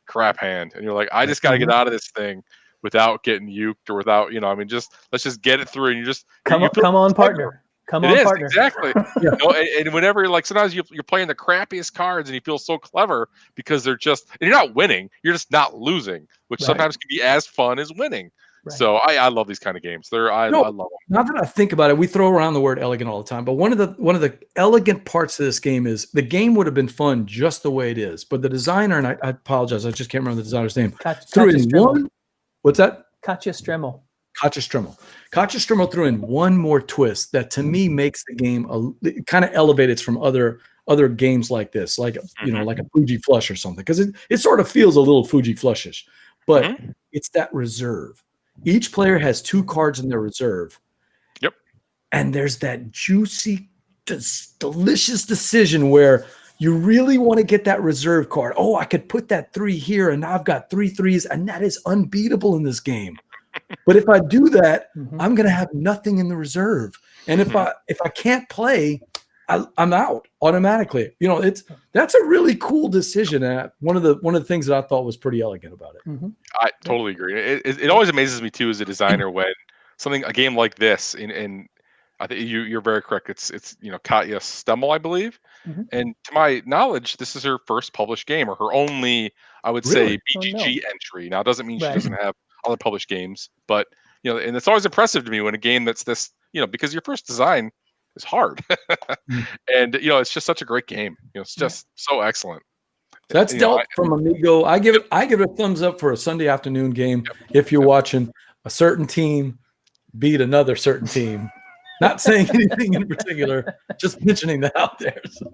crap hand, and you're like, I just got to get out of this thing without getting uked or without, let's just get it through. And you just come on, partner. Come on, partner. Exactly. And whenever sometimes you're playing the crappiest cards and you feel so clever because and you're not winning, you're just not losing, which sometimes can be as fun as winning. Right. So I love these kind of games. I love them. Now that I think about it, we throw around the word elegant all the time, but one of the elegant parts of this game is the game would have been fun just the way it is, but the designer, and I apologize, I just can't remember the designer's name. Threw in one. What's that? Katja Stremmel. Katja Stremmel threw in one more twist that to me makes the game kind of elevated from other games like this, like like a Fuji Flush or something, because it sort of feels a little Fuji Flushish, but it's that reserve. Each player has 2 cards in their reserve. Yep. And there's that juicy, delicious decision where you really want to get that reserve card. Oh, I could put that 3 here, and now I've got 3 3s, and that is unbeatable in this game. But if I do that, I'm going to have nothing in the reserve. And if I can't play, I'm out automatically. That's a really cool decision. And one of the things that I thought was pretty elegant about it. I totally agree. It always amazes me too as a designer when a game like this, and I think you're very correct. It's Katja Stremmel, I believe, and to my knowledge, this is her first published game or her only, I would say, BGG entry. Now, it doesn't mean she doesn't have other published games, but and it's always impressive to me when a game that's this, because your first design is hard, and it's just such a great game. It's just so excellent. That's Delt from Amigo. I give it a thumbs up for a Sunday afternoon game. If you're watching a certain team beat another certain team. Not saying anything in particular, just mentioning that out there. So,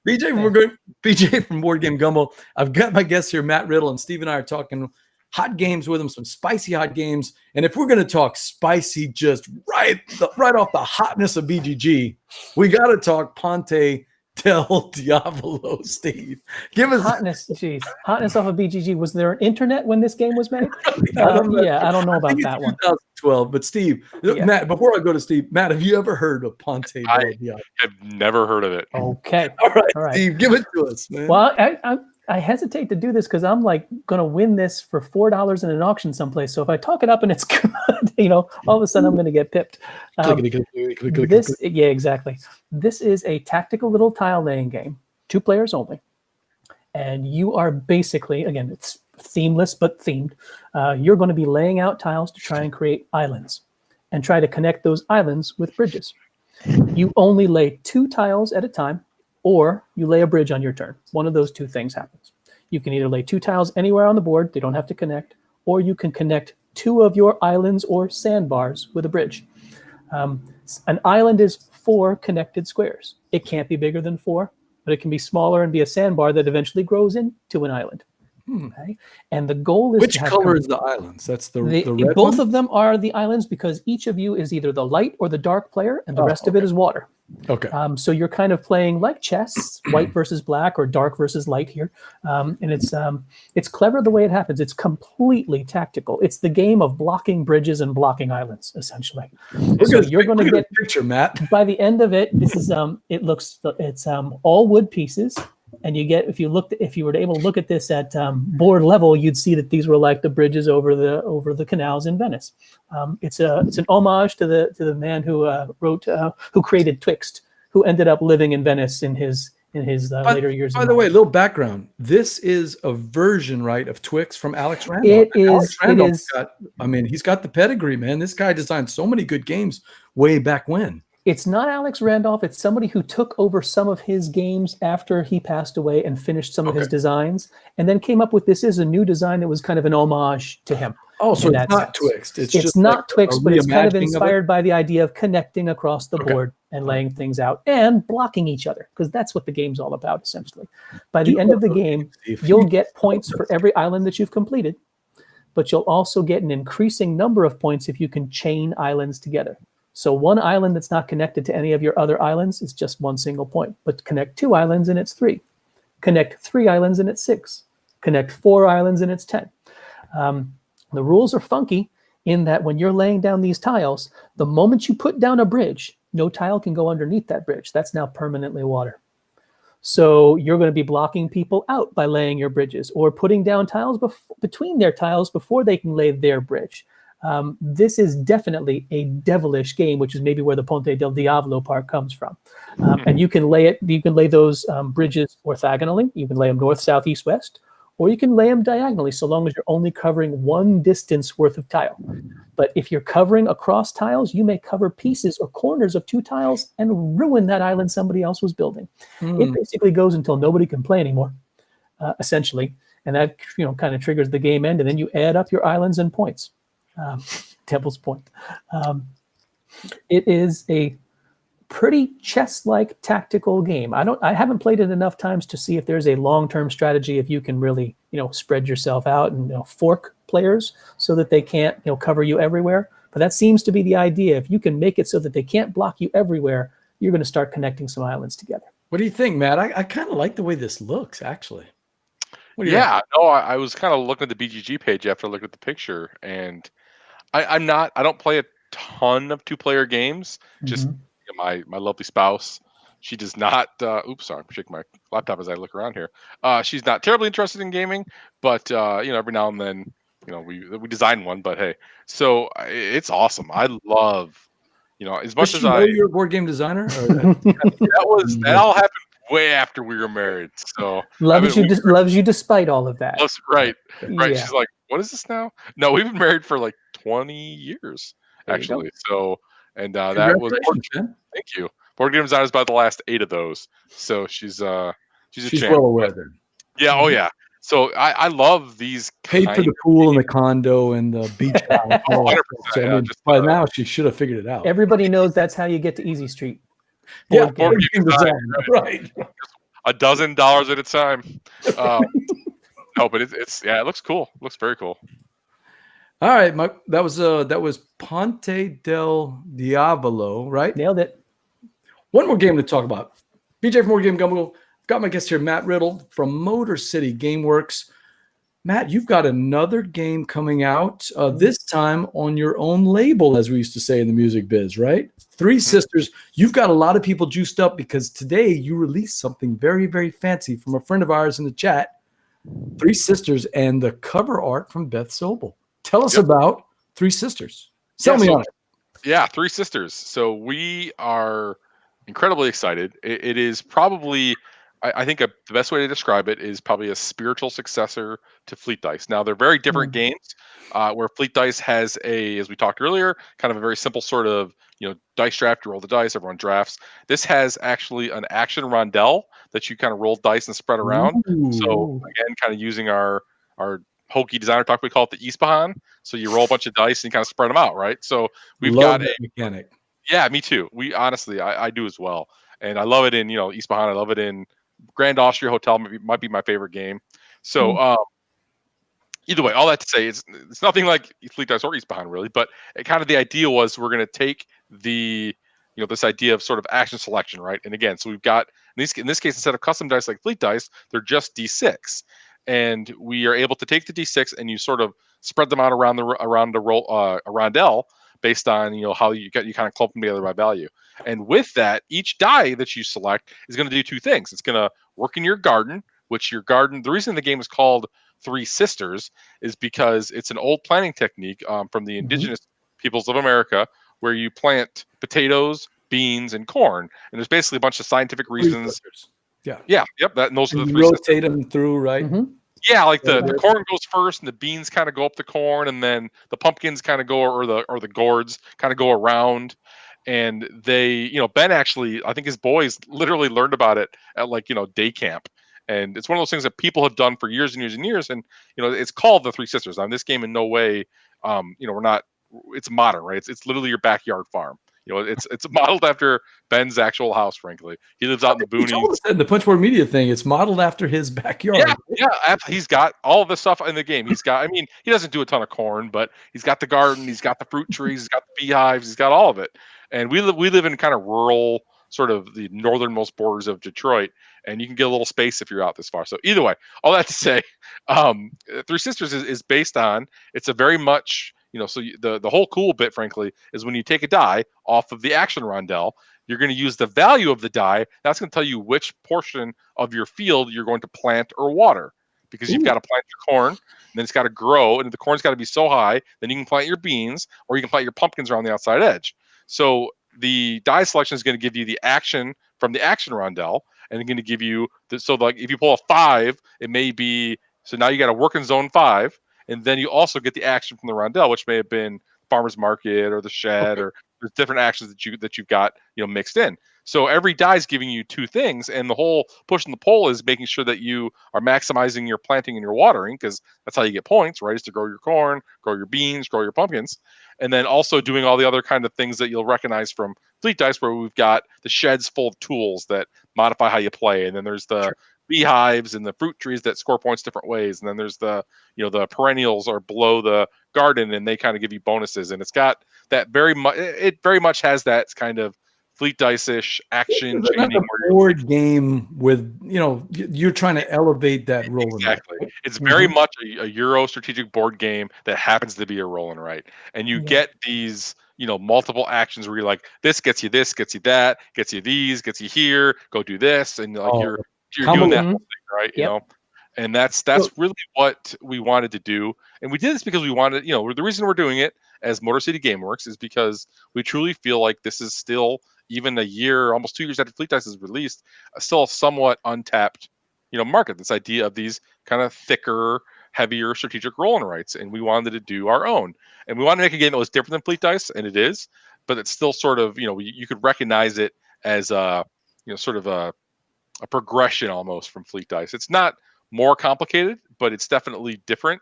BJ from Board Game Gumbo. I've got my guests here, Matt Riddle, and Steve and I are talking hot games with them, some spicy hot games. And if we're going to talk spicy, just right off the hotness of BGG, we got to talk Ponte del Diavolo, Steve. Give us hotness. Jeez, hotness off of BGG. Was there an internet when this game was made? I don't know about that one. 2012. But Steve, Matt, before I go to Steve, Matt, have you ever heard of Ponte del Diavolo? I've never heard of it. Okay. All right, Steve, give it to us, man. Well, I hesitate to do this because I'm like going to win this for $4 in an auction someplace. So if I talk it up and it's good, all of a sudden I'm going to get pipped. Yeah, exactly. This is a tactical little tile laying game, 2 players only. And you are basically, again, it's themeless but themed. You're going to be laying out tiles to try and create islands and try to connect those islands with bridges. You only lay 2 tiles at a time, or you lay a bridge on your turn. One of those 2 things happens. You can either lay 2 tiles anywhere on the board, they don't have to connect, or you can connect 2 of your islands or sandbars with a bridge. An island is 4 connected squares. It can't be bigger than 4, but it can be smaller and be a sandbar that eventually grows into an island. Okay? And the goal is which color is the islands? That's the red both one? of them are the islands because each of you is either the light or the dark player, and the rest of it is water. Okay. So you're kind of playing like chess, white versus black or dark versus light here. And it's clever the way it happens. It's completely tactical. It's the game of blocking bridges and blocking islands, essentially. So you're going to get a picture, Matt. By the end of it, this is it's all wood pieces. And you get, if you were able to look at this at board level, you'd see that these were like the bridges over the canals in Venice. It's an homage to the man who created Twixt, who ended up living in Venice in his later years. By the way, a little background. This is a version, right, of Twixt from Alex Randolph. It is. He's got the pedigree, man. This guy designed so many good games way back when. It's not Alex Randolph. It's somebody who took over some of his games after he passed away and finished some of his designs, and then came up with this is a new design that was kind of an homage to him. Oh, so it's not Twixt. It's not Twixt, but it's kind of inspired by the idea of connecting across the board and laying things out and blocking each other, because that's what the game's all about, essentially. By the end of the game, you'll get points for every island that you've completed, but you'll also get an increasing number of points if you can chain islands together. So one island that's not connected to any of your other islands is just 1 single point. But connect 2 islands and it's 3. Connect 3 islands and it's 6. Connect 4 islands and it's 10. The rules are funky in that when you're laying down these tiles, the moment you put down a bridge, no tile can go underneath that bridge. That's now permanently water. So you're going to be blocking people out by laying your bridges or putting down tiles between their tiles before they can lay their bridge. This is definitely a devilish game, which is maybe where the Ponte del Diavolo part comes from. And you can lay those bridges orthogonally. You can lay them north, south, east, west, or you can lay them diagonally, so long as you're only covering 1 distance worth of tile. But if you're covering across tiles, you may cover pieces or corners of 2 tiles and ruin that island somebody else was building. It basically goes until nobody can play anymore, essentially. And that kind of triggers the game end, and then you add up your islands and points. Devil's Point. It is a pretty chess-like tactical game. I haven't played it enough times to see if there's a long-term strategy if you can really spread yourself out and fork players so that they can't cover you everywhere. But that seems to be the idea. If you can make it so that they can't block you everywhere, you're going to start connecting some islands together. What do you think, Matt? I kind of like the way this looks, actually. Yeah, no, I was kind of looking at the BGG page after I looked at the picture, and I don't play a ton of 2-player games. Just my lovely spouse, she does not. Oops, sorry, I'm shaking my laptop as I look around here. She's not terribly interested in gaming, but every now and then, we design one. But hey, so it's awesome. I love, as much as you're a board game designer. That all happened way after we were married. So loves you despite all of that. Right. Yeah. She's like, what is this now? No, we've been married for like 20 years, actually. So, and that was, thank you. Board game design is about the last 8 of those. So she's a champ. Well aware then. Yeah. Oh yeah. So I love these. Paid for the pool and the condo and the beach house. By now she should have figured it out. Everybody knows that's how you get to Easy Street. Board game design, right. $12 at a time. No, but it looks cool. Looks very cool. All right, Mike. That was Ponte del Diavolo, right? Nailed it. One more game to talk about. BJ from More Game Gumbo. Got my guest here, Matt Riddle from Motor City Gameworks. Matt, you've got another game coming out, this time on your own label, as we used to say in the music biz, right? Three Sisters. You've got a lot of people juiced up because today you released something very, very fancy from a friend of ours in the chat, Three Sisters, and the cover art from Beth Sobel. Tell us about Three Sisters. Sell me on it. Yeah, Three Sisters. So we are incredibly excited. It is probably, I think the best way to describe it is probably a spiritual successor to Fleet Dice. Now, they're very different games, where Fleet Dice has as we talked earlier, kind of a very simple sort of, dice draft. You roll the dice, everyone drafts. This has actually an action rondelle that you kind of roll dice and spread around. Ooh. So again, kind of using our hokey designer talk, we call it the Ispahan. So you roll a bunch of dice and you kind of spread them out, right? So we've got that mechanic. Yeah, me too. We honestly, I do as well, and I love it in Ispahan. I love it in Grand Austria Hotel. Might be my favorite game. So either way, all that to say, it's nothing like Fleet Dice or Ispahan really, but kind of the idea was we're going to take the this idea of sort of action selection, right? And again, so we've got in this case, instead of custom dice like Fleet Dice, they're just D6. And we are able to take the D6 and you sort of spread them out around the rondelle based on how you kind of clump them together by value. And with that, each die that you select is going to do two things. It's going to work in your garden, the reason the game is called Three Sisters is because it's an old planting technique from the indigenous peoples of America, where you plant potatoes, beans, and corn. And there's basically a bunch of scientific reasons. Yeah. Yep. And those are the three. Rotate them through, right? Yeah, like the corn goes first, and the beans kind of go up the corn, and then the pumpkins kind of go, or the gourds kind of go around. And they, Ben actually, I think his boys literally learned about it at day camp. And it's one of those things that people have done for years and years and years. And it's called the Three Sisters. This game in no way, we're not. It's modern, right? It's literally your backyard farm. It's modeled after Ben's actual house. Frankly, he lives out in the boonies. He told us in the Punchboard Media thing, it's modeled after his backyard. Yeah. He's got all of the stuff in the game. He's got. He doesn't do a ton of corn, but he's got the garden. He's got the fruit trees. He's got the beehives. He's got all of it. And we live in kind of rural, sort of the northernmost borders of Detroit, and you can get a little space if you're out this far. So either way, all that to say, Three Sisters is based on. It's a very much. So the whole cool bit, frankly, is when you take a die off of the action rondelle, you're going to use the value of the die. That's going to tell you which portion of your field you're going to plant or water, because you've got to plant your corn, and then it's got to grow, and the corn's got to be so high, then you can plant your beans, or you can plant your pumpkins around the outside edge. So the die selection is going to give you the action from the action rondelle, and it's going to give you if you pull a 5, it may be, so now you got a working zone 5. And then you also get the action from the rondelle, which may have been farmer's market or the shed, or there's different actions that you've got mixed in. So every die is giving you two things, and the whole push and the pull is making sure that you are maximizing your planting and your watering, because that's how you get points, right? Is to grow your corn, grow your beans, grow your pumpkins, and then also doing all the other kind of things that you'll recognize from Fleet Dice, where we've got the sheds full of tools that modify how you play, and then there's the beehives and the fruit trees that score points different ways, and then there's the the perennials are below the garden, and they kind of give you bonuses. And it's got that very much has that kind of Fleet Dice-ish action. It's not a board game with you're trying to elevate that roll. Exactly. It's very much a Euro strategic board game that happens to be a roll and write, and you get these multiple actions where you're like, this gets you that, gets you these, gets you here, go do this, and you're doing that whole thing, right? And that's really what we wanted to do. And we did this because we wanted, the reason we're doing it as Motor City Gameworks is because we truly feel like this is still, even a year, almost 2 years after Fleet Dice is released, still a somewhat untapped, market. This idea of these kind of thicker, heavier strategic roll and writes. And we wanted to do our own. And we wanted to make a game that was different than Fleet Dice, and it is, but it's still sort of, you could recognize it as a, sort of a progression almost from Fleet Dice. It's not more complicated, but it's definitely different.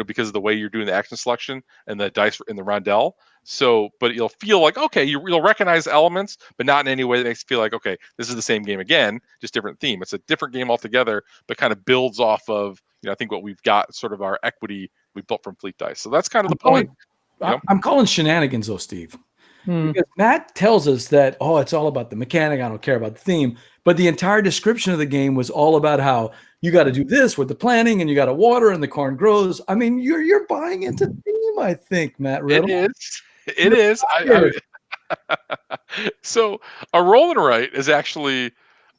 because of the way you're doing the action selection and the dice in the rondelle. So, but you'll feel like, okay, you'll recognize elements, but not in any way that makes you feel like, okay, this is the same game again, just different theme. It's a different game altogether, but kind of builds off of, I think what we've got, sort of our equity we built from Fleet Dice. So that's kind of the point. I'm calling shenanigans though, Steve. Because Matt tells us that, it's all about the mechanic. I don't care about the theme. But the entire description of the game was all about how you got to do this with the planning and you got to water and the corn grows. I mean, you're buying into theme, I think, Matt Riddle. It is. So a roll and write is actually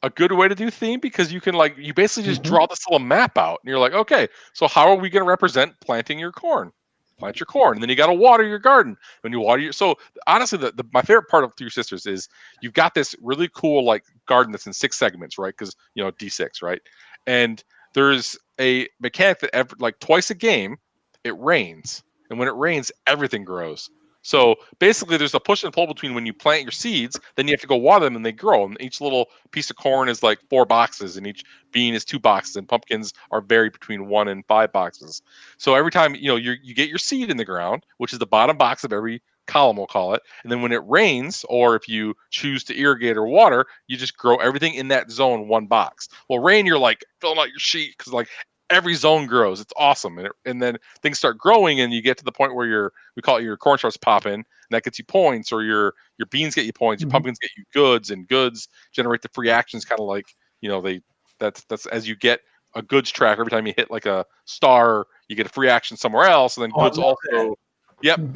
a good way to do theme, because you can you basically just draw this little map out and you're like, okay, so how are we going to represent planting your corn? Plant your corn, and then you got to water your garden. When you water so honestly, my favorite part of Three Sisters is you've got this really cool garden that's in 6 segments, right? Because D6, right? And there's a mechanic that twice a game it rains, and when it rains, everything grows. So basically, there's a push and pull between when you plant your seeds, then you have to go water them, and they grow. And each little piece of corn is 4 boxes, and each bean is 2 boxes, and pumpkins are varied between 1 and 5 boxes. So every time you get your seed in the ground, which is the bottom box of every column, we'll call it, and then when it rains, or if you choose to irrigate or water, you just grow everything in that zone 1 box. Well, rain, you're filling out your sheet because every zone grows. It's awesome. And then things start growing, and you get to the point where we call it your corn starts popping, and that gets you points, or your beans get you points, your pumpkins get you goods, and goods generate the free actions, kind of that's as you get a goods track. Every time you hit a star, you get a free action somewhere else, and then goods also and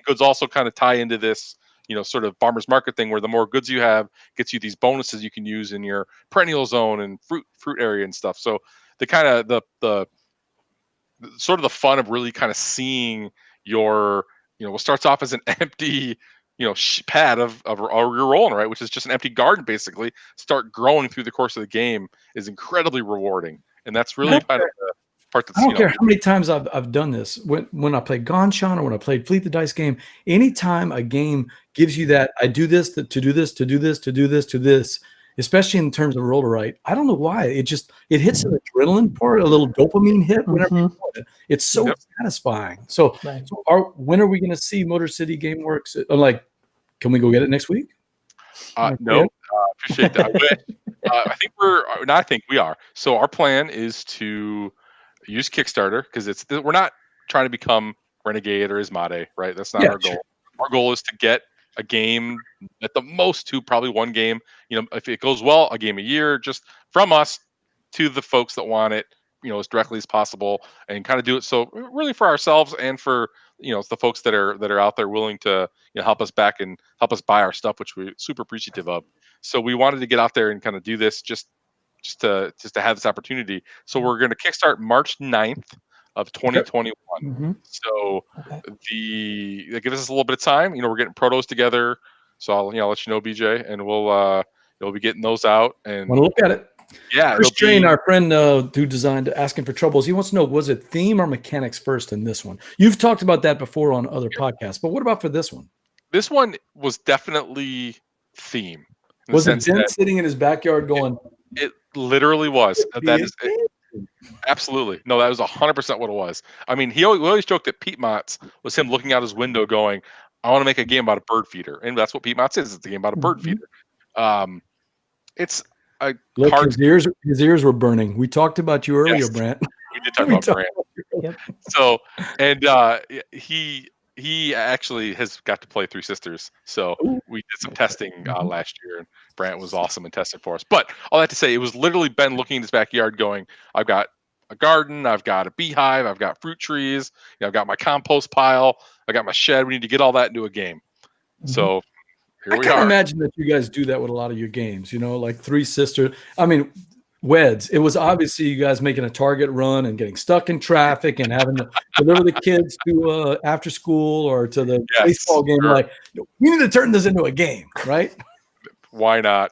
goods also kind of tie into this sort of farmer's market thing, where the more goods you have gets you these bonuses you can use in your perennial zone and fruit area and stuff. So the kind of the sort of the fun of really kind of seeing your what starts off as an empty pad of your rolling, right, which is just an empty garden basically, start growing through the course of the game is incredibly rewarding. And that's really kind of the part that's, I don't care how many times I've done this. When I played Gonshan or when I played Fleet the Dice game, anytime a game gives you that, I do this to do this to do this to do this to this, especially in terms of roll to write, I don't know why. It hits an adrenaline part, a little dopamine hit whenever you play it. It's so satisfying. So, when are we going to see Motor City Gameworks? Can we go get it next week? No, appreciate that. I think we are. So our plan is to use Kickstarter, because we're not trying to become Renegade or Ismade, right? That's not our goal. Sure. Our goal is to get a game, at the most 2, probably 1 game. If it goes well, a game a year, just from us to the folks that want it, as directly as possible, and kind of do it so really for ourselves and for the folks that are out there willing to help us back and help us buy our stuff, which we're super appreciative of. So we wanted to get out there and kind of do this just to have this opportunity. So we're going to kickstart March 9th of 2021. So that gives us a little bit of time. We're getting protos together, so I'll let you know, BJ, and we'll be getting those out. And want to look at it. Yeah, Chris Train, our friend who designed Asking for Troubles, he wants to know, was it theme or mechanics first in this one? You've talked about that before on other podcasts, but what about for this one? This one was definitely theme. Was it Ben sitting in his backyard going? It literally was. That is absolutely. No, that was 100% what it was. I mean, we always joked that Pete Mott's was him looking out his window going, I want to make a game about a bird feeder. And that's what Pete Mott's is. It's a game about a bird feeder. It's a hard... his ears were burning. We talked about you earlier, Brant. We did talk about Brant. Yep. So, and he actually has got to play Three Sisters. So we did some testing last year, and Brant was awesome and tested for us. But all that to say, it was literally Ben looking in his backyard going, I've got a garden, I've got a beehive, I've got fruit trees, I've got my compost pile, I got my shed. We need to get all that into a game. So here we are. I can imagine that you guys do that with a lot of your games, like Three Sisters. I mean, Weds, it was obviously you guys making a Target run and getting stuck in traffic and having to deliver the kids to after school or to the baseball game. Sure. We need to turn this into a game, right? Why not?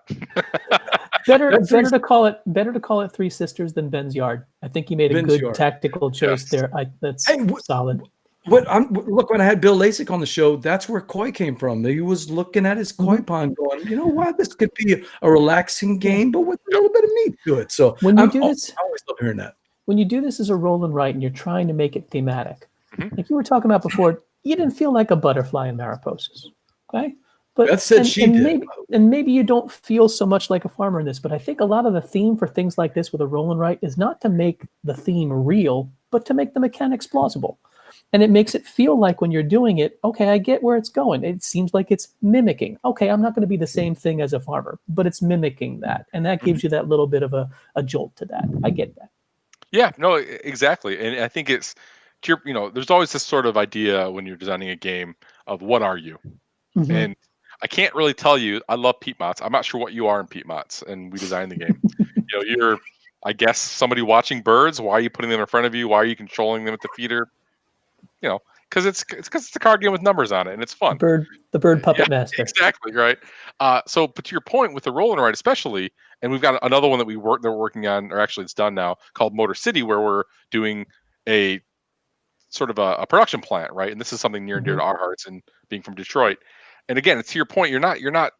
better to call it Three Sisters than Ben's Yard. I think you made a good tactical choice there. That's solid. Look, when I had Bill Lasik on the show, that's where koi came from. He was looking at his koi pond going, you know what, this could be a relaxing game, but with a little bit of meat to it. So when you do this, I always love hearing that. when you do this as a roll and write and you're trying to make it thematic, Mhm. like you were talking about before, you didn't feel like a butterfly in Mariposas, okay? But Beth said she did. Maybe you don't feel so much like a farmer in this, but I think a lot of the theme for things like this with a roll and write is not to make the theme real, but to make the mechanics plausible. And it makes it feel like when you're doing it, okay, I get where it's going. It seems like it's mimicking. Okay, I'm not going to be the same thing as a farmer, but it's mimicking that. And that gives you that little bit of a jolt to that. I get that. Yeah, no, exactly. And I think it's, there's always this sort of idea when you're designing a game of what are you? Mhm. And I can't really tell you. I love Pete Mots. I'm not sure what you are in Pete Mots, and we designed the game. You're, I guess, somebody watching birds. Why are you putting them in front of you? Why are you controlling them at the feeder? Because it's a card game with numbers on it, and it's fun. The bird puppet master. Exactly right. But to your point with the roll and write, especially, and we've got another one that we're working on, or actually it's done now, called Motor City, where we're doing a sort of a production plant, right? And this is something near and dear to our hearts, and being from Detroit. And again, it's to your point. You're not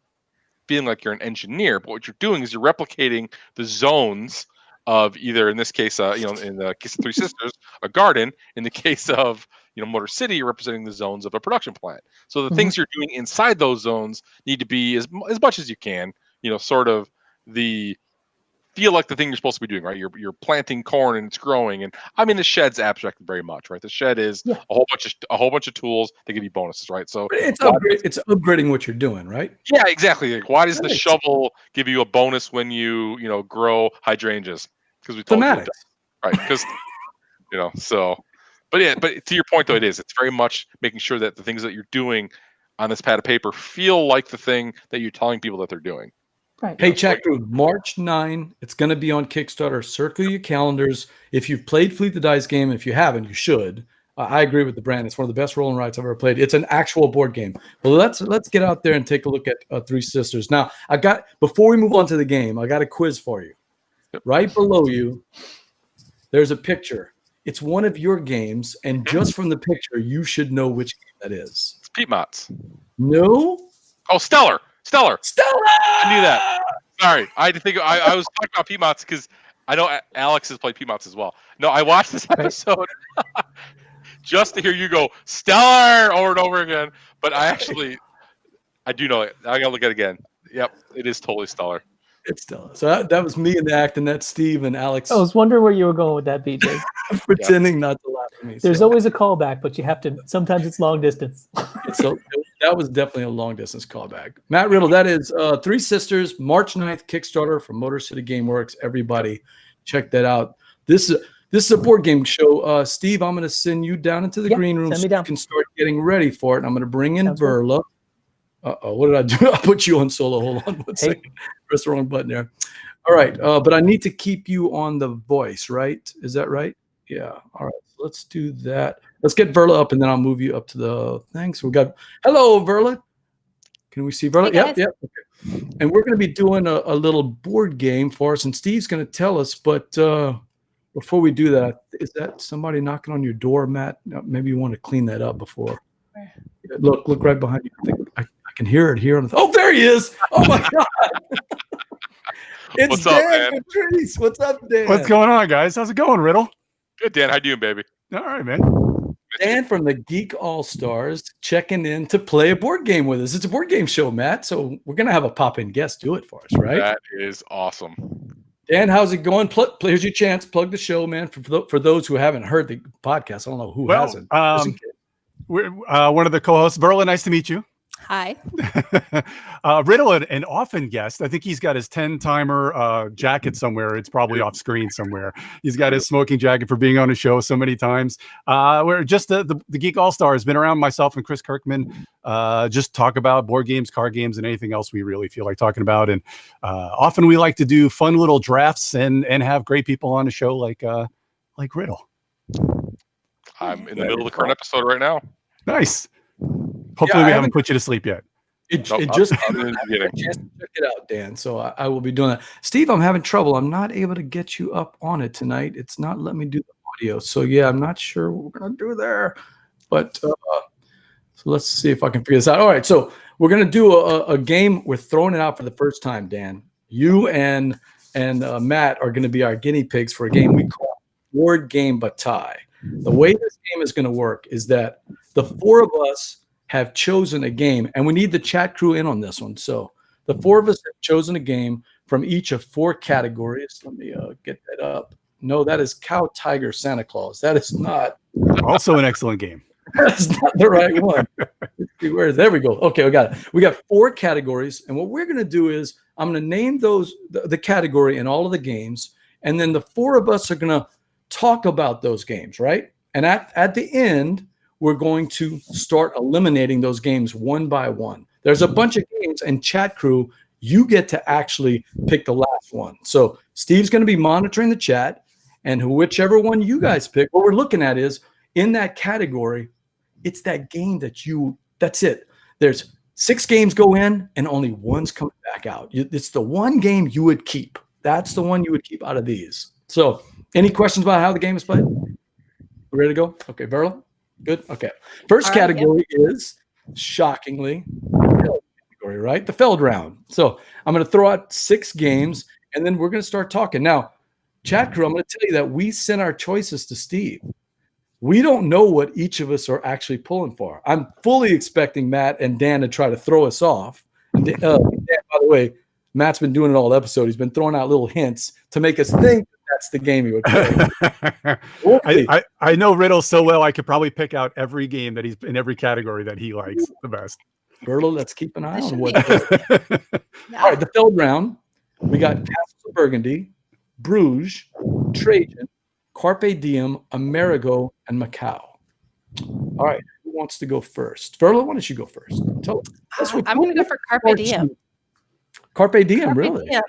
being like you're an engineer, but what you're doing is you're replicating the zones of either, in this case, in the case of Three Sisters, a garden. In the case of Motor City, you're representing the zones of a production plant. So the things you're doing inside those zones need to be as much as you can, sort of feel like the thing you're supposed to be doing, right? You're planting corn and it's growing, and I mean the shed's abstracted very much, right? The shed is a whole bunch of tools that give you bonuses, right? So it's upgrading what you're doing, right? Yeah, exactly. Like, why does the shovel give you a bonus when you grow hydrangeas? Because we told you, right? Because so. But to your point though, it's very much making sure that the things that you're doing on this pad of paper feel like the thing that you're telling people that they're doing. Right. Hey, chat crew, March 9, it's going to be on Kickstarter. Circle your calendars. If you've played Fleet the Dice game, if you haven't, you should. I agree with the brand. It's one of the best roll and writes I've ever played. It's an actual board game. Well, let's get out there and take a look at Three Sisters. Now, before we move on to the game, I got a quiz for you. Yep. Right below you, there's a picture. It's one of your games, and just from the picture, you should know which game that is. It's Pete Mots. No? Oh, Stellar. I knew that. Sorry, I had to think. I was talking about Pete Mots because I know Alex has played Pete Mots as well. No, I watched this episode just to hear you go Stellar over and over again. But I do know it. I gotta look at it again. Yep, it is totally Stellar. It's Stellar. So that was me in the act, and that's Steve and Alex. I was wondering where you were going with that, BJ. Pretending not to laugh at me. There's always a callback, but you have to. Sometimes it's long distance. So that was definitely a long distance callback. Matt Riddle, that is Three Sisters, March 9th, Kickstarter from Motor City Gameworks. Everybody, check that out. This is a board game show. Steve, I'm going to send you down into the green room so you can start getting ready for it. And I'm going to bring in Verla. Uh-oh, what did I do? I put you on solo. Hold on one second. Press the wrong button there. All right, but I need to keep you on the voice, right? Is that right? Yeah. All right, so let's do that. Let's get Verla up, and then I'll move you up to the thing. So we got, hello, Verla. Can we see Verla? Hey, yep. Okay. And we're going to be doing a little board game for us, and Steve's going to tell us. But before we do that, is that somebody knocking on your door, Matt? Maybe you want to clean that up before. Look right behind you. I think I can hear it here. Oh, there he is. Oh, my God. It's What's Dan up, Patriss. What's up, Dan? What's going on, guys? How's it going, Riddle? Good, Dan. How you doing, baby? All right, man. Dan from the Geek All Stars checking in to play a board game with us. It's a board game show, Matt. So we're going to have a pop-in guest do it for us, right? That is awesome. Dan, how's it going? Here's your chance. Plug the show, man. For those who haven't heard the podcast, I don't know who hasn't. We're one of the co-hosts. Verla, nice to meet you. Hi. Riddle, an often guest. I think he's got his 10-timer jacket somewhere. It's probably off screen somewhere. He's got his smoking jacket for being on the show so many times. We're just the Geek All Stars. Been around myself and Chris Kirkman. Just talk about board games, card games, and anything else we really feel like talking about. And often we like to do fun little drafts and have great people on the show like Riddle. I'm in the middle of the current episode right now. Nice. Hopefully we haven't put you to sleep yet. It just I had a chance to check it out, Dan. So I will be doing that. Steve, I'm having trouble. I'm not able to get you up on it tonight. It's not letting me do the audio. So yeah, I'm not sure what we're gonna do there. But so let's see if I can figure this out. All right, so we're gonna do a game. We're throwing it out for the first time, Dan. You and Matt are gonna be our guinea pigs for a game we call board game bataille. The way this game is going to work is that the four of us have chosen a game, and we need the chat crew in on this one. So the four of us have chosen a game from each of 4 categories. Let me get that up. No, that is Cow, Tiger, Santa Claus. That is not. Also an excellent game. That's not the right one. There we go. Okay, we got it. We got 4 categories, and what we're going to do is I'm going to name those the category in all of the games, and then the 4 of us are going to talk about those games, right? And at the end, we're going to start eliminating those games one by one. There's a bunch of games, and chat crew, you get to actually pick the last one. So Steve's going to be monitoring the chat, and whichever one you guys pick, what we're looking at is in that category, it's that game that's it. There's 6 games go in and only one's coming back out. It's the one game you would keep. That's the one you would keep out of these. So any questions about how the game is played? We ready to go? Okay, Verla? Good? Okay. First category is, shockingly, category, right? The Feld round. So I'm going to throw out 6 games, and then we're going to start talking. Now, chat crew, I'm going to tell you that we sent our choices to Steve. We don't know what each of us are actually pulling for. I'm fully expecting Matt and Dan to try to throw us off. And Dan, by the way, Matt's been doing it all episode. He's been throwing out little hints to make us think that's the game he would play. I know Riddle so well, I could probably pick out every game that he's in every category that he likes the best. Riddle, let's keep an eye on what. All right, the Feld round. We got Castles of Burgundy, Bruges, Trajan, Carpe Diem, Amerigo, and Macau. All right, who wants to go first? Verla, why don't you go first? I'm going to go for Carpe Diem. Carpe Diem, really? Diem.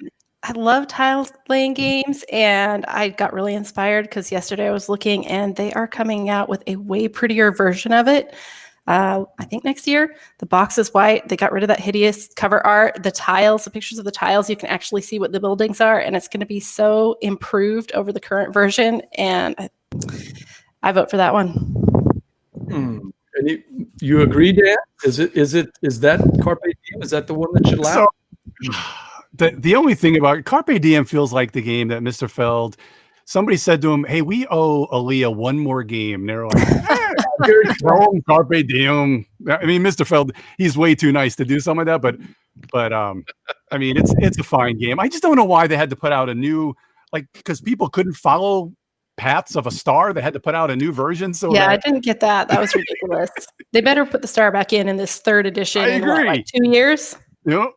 I love tile-laying games, and I got really inspired because yesterday I was looking, and they are coming out with a way prettier version of it. I think next year. The box is white. They got rid of that hideous cover art. The tiles, the pictures of the tiles, you can actually see what the buildings are, and it's going to be so improved over the current version, and I vote for that one. And you agree, Dan? Is that Carpe Diem? Is that the one that should last? The only thing about Carpe Diem feels like the game that Mr. Feld, somebody said to him, "Hey, we owe Aaliyah one more game." And they're like, Carpe Diem. I mean, Mr. Feld, he's way too nice to do something like that, but I mean, it's a fine game. I just don't know why they had to put out a new, because people couldn't follow Paths of a Star. They had to put out a new version. So yeah, I didn't get that. That was ridiculous. They better put the star back in this 3rd edition. I agree. In what, 2 years? Yep.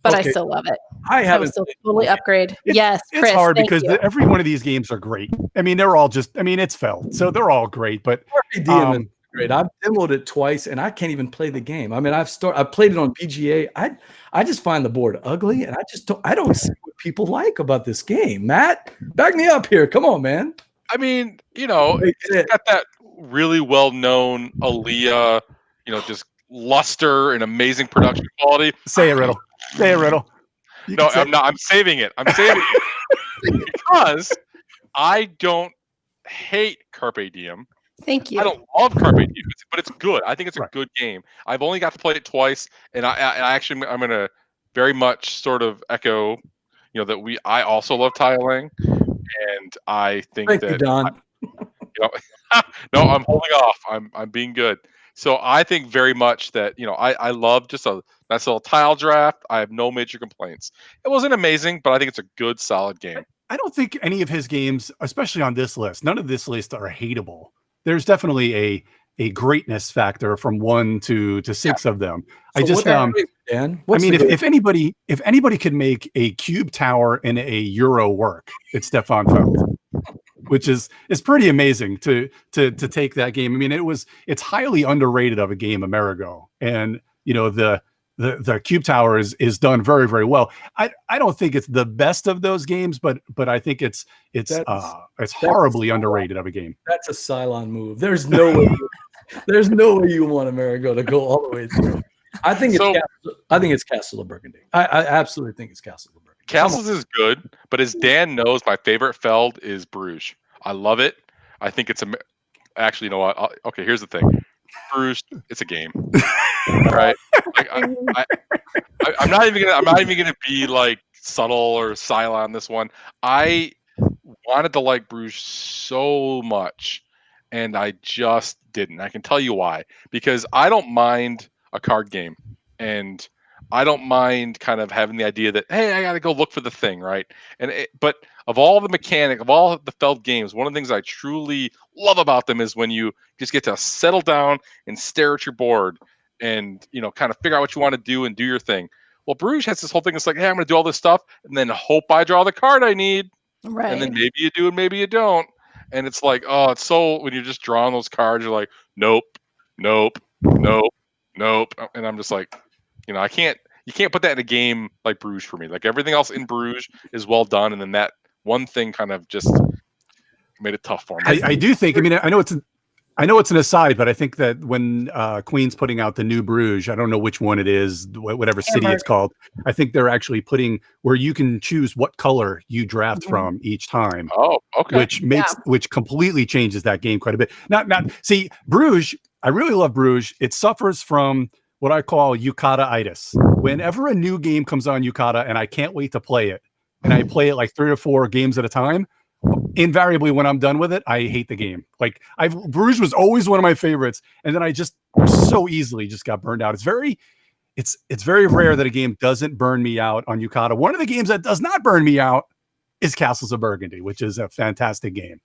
But Okay. I still love it. I haven't still fully upgrade. Yes, It's Chris, hard thank because you. every one of these games are great. I mean, they're all it's Feld, so they're all great. But Carpe Diem is great. I've demoed it twice, and I can't even play the game. I mean, I've played it on PGA. I just find the board ugly, and I don't see what people like about this game. Matt, back me up here. Come on, man. I mean, it's got that really well-known Aaliyah, just luster and amazing production quality. say it, Riddle. Say it, Riddle. No, I'm not. I'm saving it. I'm saving it because I don't hate Carpe Diem. Thank you. I don't love Carpe Diem, but it's good. I think it's a good game. I've only got to play it twice, and I'm going to very much sort of echo, that I also love tiling, and I think Thank that you, Don. no, I'm holding off. I'm being good. So I think very much that I love just a nice little tile draft. I have no major complaints. It wasn't amazing, but I think it's a good, solid game. I don't think any of his games, especially on this list, none of this list are hateable. There's definitely a greatness factor from 1 to 6 of them. So Dan? I mean, if anybody could make a cube tower in a Euro work, it's Stefan Feld, which is pretty amazing to take that game. I mean, it's highly underrated of a game, Amerigo, and the cube tower is done very, very well. I don't think it's the best of those games, but I think it's horribly underrated of a game. That's a Cylon move. There's no way you want Amerigo to go all the way through. I think it's Castle of Burgundy. I absolutely think it's Castle of Burgundy. Castles is good, but as Dan knows, my favorite Feld is Bruges. I love it. I think it's actually, you know what? Okay, here's the thing. Bruges, it's a game. All right. I'm not even gonna be like subtle or silent on this one. I wanted to like Bruges so much, and I just didn't. I can tell you why. Because I don't mind a card game, and I don't mind kind of having the idea that, hey, I got to go look for the thing, right? But of all the mechanic, of all the Feld games, one of the things I truly love about them is when you just get to settle down and stare at your board and, kind of figure out what you want to do and do your thing. Well, Bruges has this whole thing. It's like, hey, I'm going to do all this stuff and then hope I draw the card I need. Right. And then maybe you do and maybe you don't. And it's like, oh, it's so, when you're just drawing those cards, you're like, nope. And I'm just like, you can't put that in a game like Bruges for me. Like everything else in Bruges is well done. And then that one thing kind of just made it tough for me. I do think, I know it's an aside, but I think that when Queen's putting out the new Bruges, I don't know which one it is, whatever city it's called. I think they're actually putting where you can choose what color you draft from each time. Oh, okay. Which completely changes that game quite a bit. See, Bruges, I really love Bruges. It suffers from what I call yukata-itis. Whenever a new game comes on Yukata and I can't wait to play it, and I play it like 3 or 4 games at a time, invariably when I'm done with it, I hate the game. Like Bruges was always one of my favorites, and then I just so easily just got burned out. It's very rare that a game doesn't burn me out on Yukata. One of the games that does not burn me out is Castles of Burgundy, which is a fantastic game.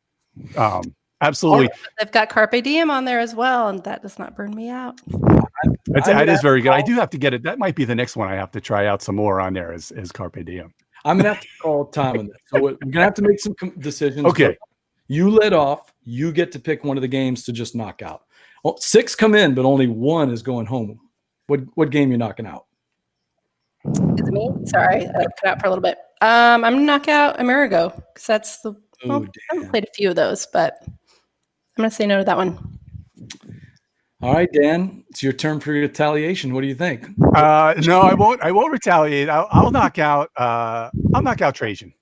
Absolutely. They've got Carpe Diem on there as well, and that does not burn me out. It is very good. I do have to get it. That might be the next one I have to try out some more on there is Carpe Diem. I'm going to have to call time on this. So we're going to have to make some decisions. Okay. You led off. You get to pick one of the games to just knock out. Well, 6 come in, but only 1 is going home. What game are you knocking out? Is it me? Sorry, I cut out for a little bit. I'm going to knock out Amerigo because that's the. Well, I haven't played a few of those, but I'm going to say no to that one. All right, Dan, it's your turn for your retaliation. What do you think? No, I won't. I won't retaliate. I'll knock out. I'll knock out Trajan.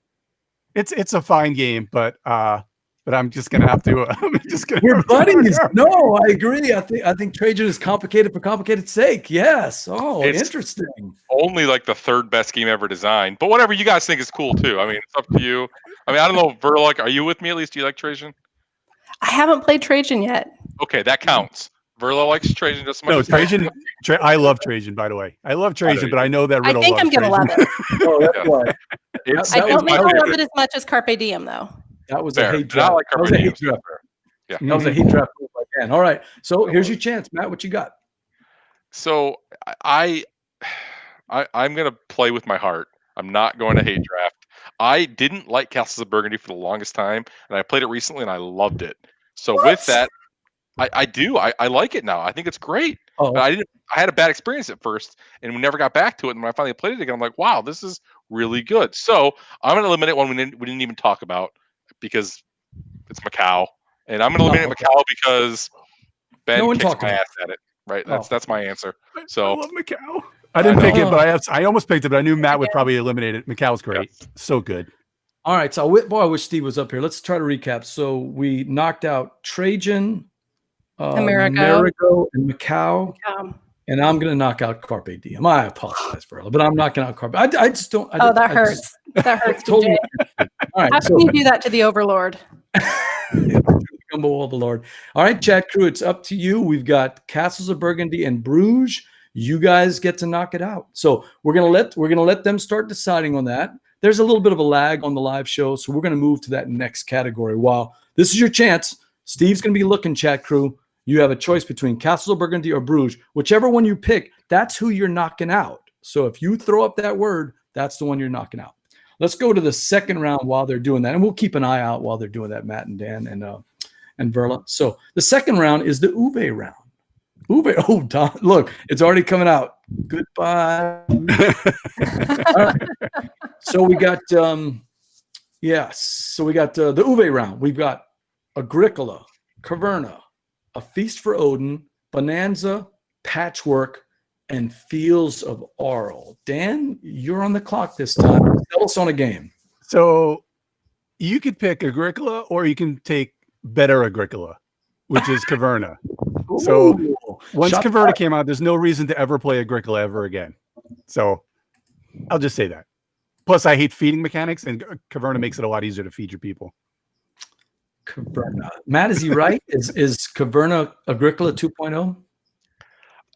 It's a fine game, but I'm just gonna have to. I'm just gonna. We're buddies. No, I agree. I think Trajan is complicated for complicated sake. Yes. Oh, it's interesting. Only like the 3rd best game ever designed, but whatever you guys think is cool too. I mean, it's up to you. I don't know, Verla, are you with me at least? Do you like Trajan? I haven't played Trajan yet. Okay, that counts. Verla likes Trajan just as much. No, Trajan. I love Trajan, by the way. I love Trajan, but I know that Riddle. I think I'm gonna love it. Oh, that's why. I don't think I'll love it as much as Carpe Diem, though. That was fair. a hate draft. Like That was a hate draft. Yeah, that was a hate draft by Dan. All right, so here's your chance, Matt. What you got? So I'm gonna play with my heart. I'm not going to hate draft. I didn't like Castles of Burgundy for the longest time, and I played it recently and I loved it. So with that, I do. I like it now. I think it's great. Oh. But I had a bad experience at first, and we never got back to it. And when I finally played it again, I'm like, wow, this is really good. So I'm going to eliminate one we didn't even talk about because it's Macau, and I'm going to eliminate Macau because Ben kicks my ass at it. Right? That's my answer. So I love Macau. I didn't pick it, but I almost picked it, but I knew Matt would probably eliminate it. Macau's great. Yes. So good. All right. So I wish Steve was up here. Let's try to recap. So we knocked out Trajan, Amerigo, and Macau. And I'm going to knock out Carpe Diem. I apologize for it, but I'm knocking out Carpe. I just don't. That hurts. That hurts. Totally. All right. How can you do that to the Overlord? Gumbo Overlord. All right, chat crew, it's up to you. We've got Castles of Burgundy and Bruges. You guys get to knock it out. So we're gonna let them start deciding on that. There's a little bit of a lag on the live show, so we're gonna move to that next category. While this is your chance, Steve's gonna be looking, chat crew. You have a choice between Castles of Burgundy or Bruges. Whichever one you pick, that's who you're knocking out. So if you throw up that word, that's the one you're knocking out. Let's go to the second round while they're doing that, and we'll keep an eye out while they're doing that, Matt and Dan and Verla. So the second round is the Uwe round. Uwe, oh, Don, look, it's already coming out. Goodbye. Right. So we got, the Uwe round. We've got Agricola, Caverna, A Feast for Odin, Bonanza, Patchwork, and Fields of Arl. Dan, you're on the clock this time. Tell us on a game. So you could pick Agricola or you can take Better Agricola, which is Caverna. So once Caverna came out, there's no reason to ever play Agricola ever again. So I'll just say that. Plus, I hate feeding mechanics, and Caverna makes it a lot easier to feed your people. Caverna. Matt, is he right? Is Caverna Agricola 2.0?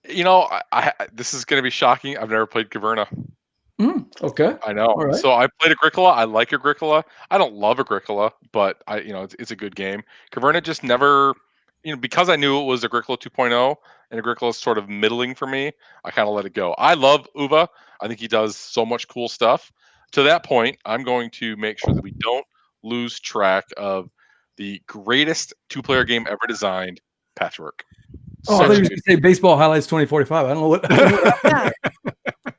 You know, I this is going to be shocking. I've never played Caverna. Okay. I know. All right. So I played Agricola. I like Agricola. I don't love Agricola, but it's a good game. Caverna just never, because I knew it was Agricola 2.0 and Agricola is sort of middling for me, I kind of let it go. I love Uwe. I think he does so much cool stuff. To that point, I'm going to make sure that we don't lose track of the greatest two-player game ever designed, Patchwork. Oh, I thought you were going to say Baseball Highlights 2045. I don't know what.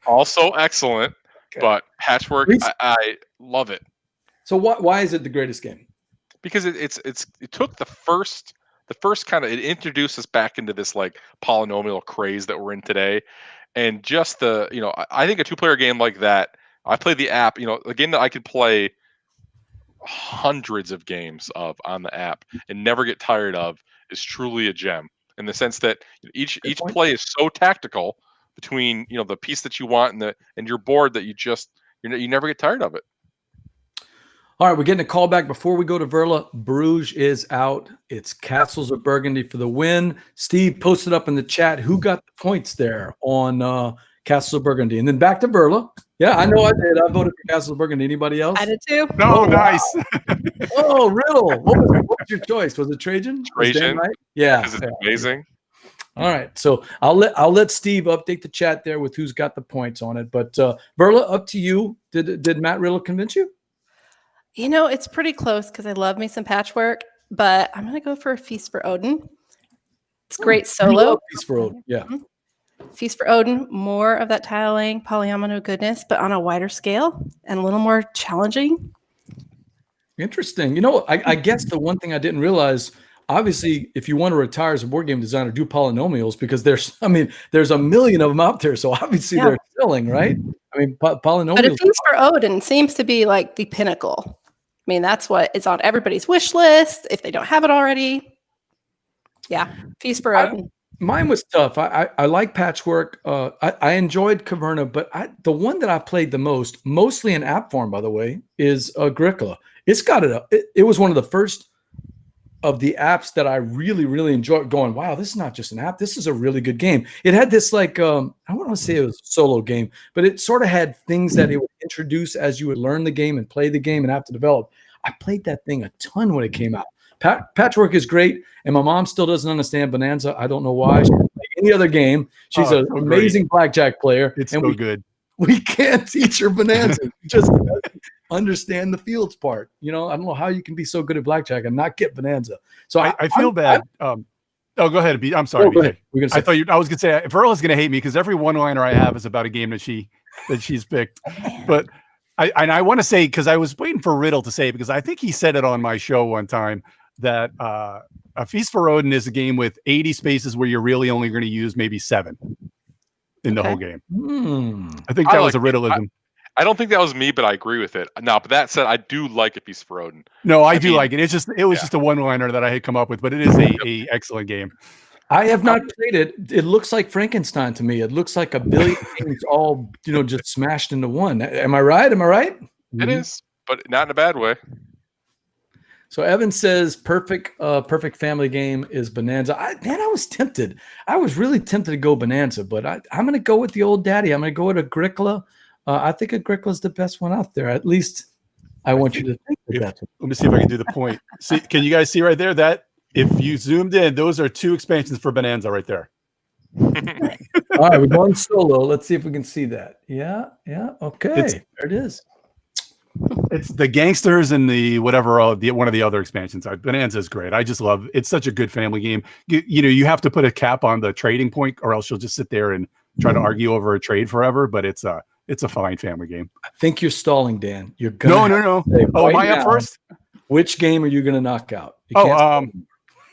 Also excellent, Okay. but Patchwork, I love it. So why is it the greatest game? Because it took the first kind of, it introduced us back into this like polynomial craze that we're in today, and just I think a two-player game like that. I played the app, a game that I could play hundreds of games of on the app and never get tired of is truly a gem, in the sense that each play is so tactical between the piece that you want and your board that you never get tired of it. All right, we're getting a call back before we go to Verla. Bruges is out. It's Castles of Burgundy for the win. Steve posted up in the chat who got the points there on Castles of Burgundy. And then back to Verla. Yeah, I know I did. I voted for Castles of Burgundy. Anybody else? I did too. No, nice. Oh, Riddle. What was your choice? Was it Trajan? Trajan, right? Yeah. Because it's amazing. All right, so I'll let Steve update the chat there with who's got the points on it. But Verla, up to you. Did Matt Riddle convince you? It's pretty close because I love me some Patchwork, but I'm going to go for a Feast for Odin. It's great solo. Feast for Odin, yeah. Feast for Odin, more of that tiling, polyomino goodness, but on a wider scale and a little more challenging. Interesting. I guess the one thing I didn't realize, obviously, if you want to retire as a board game designer, do polynomials, because there's a million of them out there. So obviously they're selling, right? I mean, polynomials. But a Feast for Odin seems to be like the pinnacle. I mean, that's what is on everybody's wish list if they don't have it already. Yeah, Feast for Odin. Mine was tough. I like Patchwork. I enjoyed Caverna, but the one that I played the most, mostly in app form, by the way, is Agricola. It's got it was one of the first of the apps that I really, really enjoyed going, wow, this is not just an app. This is a really good game. It had this I don't want to say it was a solo game, but it sort of had things that it would introduce as you would learn the game and play the game and have to develop. I played that thing a ton when it came out. Patchwork is great, and my mom still doesn't understand Bonanza. I don't know why. She doesn't play any other game. She's an amazing blackjack player. It's so good. We can't teach her Bonanza. She just doesn't understand the fields part. I don't know how you can be so good at blackjack and not get Bonanza. So I feel bad. Go ahead. I'm sorry, BJ. I was going to say, Verla's going to hate me because every one-liner I have is about a game that she's picked. But I want to say, because I was waiting for Riddle to say it, because I think he said it on my show one time, that a Feast for Odin is a game with 80 spaces where you're really only going to use maybe 7 in the whole game. I think that was a Riddleism. I don't think that was me, but I agree with it. No, but that said, I do like a Feast for Odin. No, I do like it. It was just a one-liner that I had come up with, but it is a excellent game. I have not played it. It looks like Frankenstein to me. It looks like a billion things all, just smashed into one. Am I right? It is, but not in a bad way. So Evan says perfect family game is Bonanza. I was tempted. I was really tempted to go Bonanza, but I'm going to go with the old daddy. I'm going to go with Agricola. I think Agricola is the best one out there. At least I want you to think that. Let me see if I can do the point. See, can you guys see right there that if you zoomed in, those are 2 expansions for Bonanza right there. All right, we're going solo. Let's see if we can see that. Yeah. Okay, there it is. It's the gangsters and the whatever one of the other expansions. Bonanza is great. I just love it's such a good family game. You have to put a cap on the trading point, or else you'll just sit there and try to argue over a trade forever. But it's a fine family game. I think you're stalling, Dan. You're gonna no. Oh, am I up first? Which game are you going to knock out?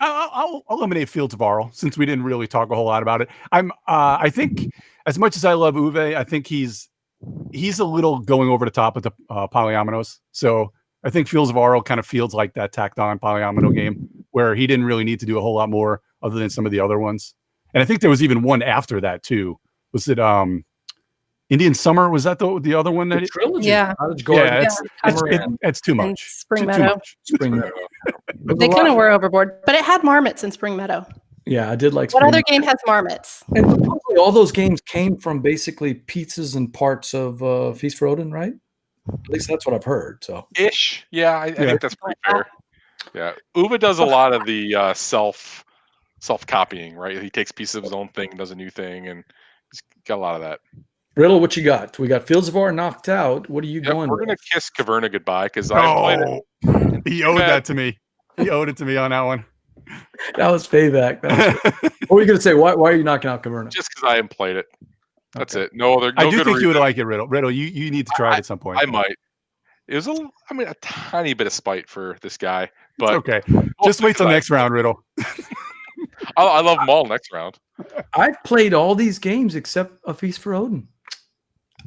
I'll eliminate Fields of Arl since we didn't really talk a whole lot about it. I think as much as I love Uwe, I think he's a little going over the top with the polyominoes. So I think Fields of Arl kind of feels like that tacked on polyomino game where he didn't really need to do a whole lot more other than some of the other ones. And I think there was even one after that too. Was it Indian Summer, was that the other one? The That trilogy. Yeah. Cottage Garden. Yeah, it's too And much. Spring Too Meadow. much. Spring Meadow. They kind of were overboard, but it had marmots in Spring Meadow. Yeah, I did like What Spring other Meadow. game has marmots? And supposedly all those games came from basically pieces and parts of Feast for Odin, right? At least that's what I've heard. So Ish. Yeah, I think that's pretty fair. Yeah. Uwe does a lot of the self copying, right? He takes pieces of his own thing and does a new thing, and he's got a lot of that. Riddle, what you got? We got Fields of War knocked out. What are you going We're with? gonna kiss Caverna goodbye because I played it. He owed that to me. He owed it to me on that one. That was payback. What were you going to say? Why are you knocking out Caverna? Just because I haven't played it. That's Okay. it. No other. I No do good think you would reason. like it, Riddle. Riddle, you need to try it at some point. I might. It was a tiny bit of spite for this guy, but It's okay. Just wait till next round, Riddle. I love them all next round. I've played all these games except A Feast for Odin.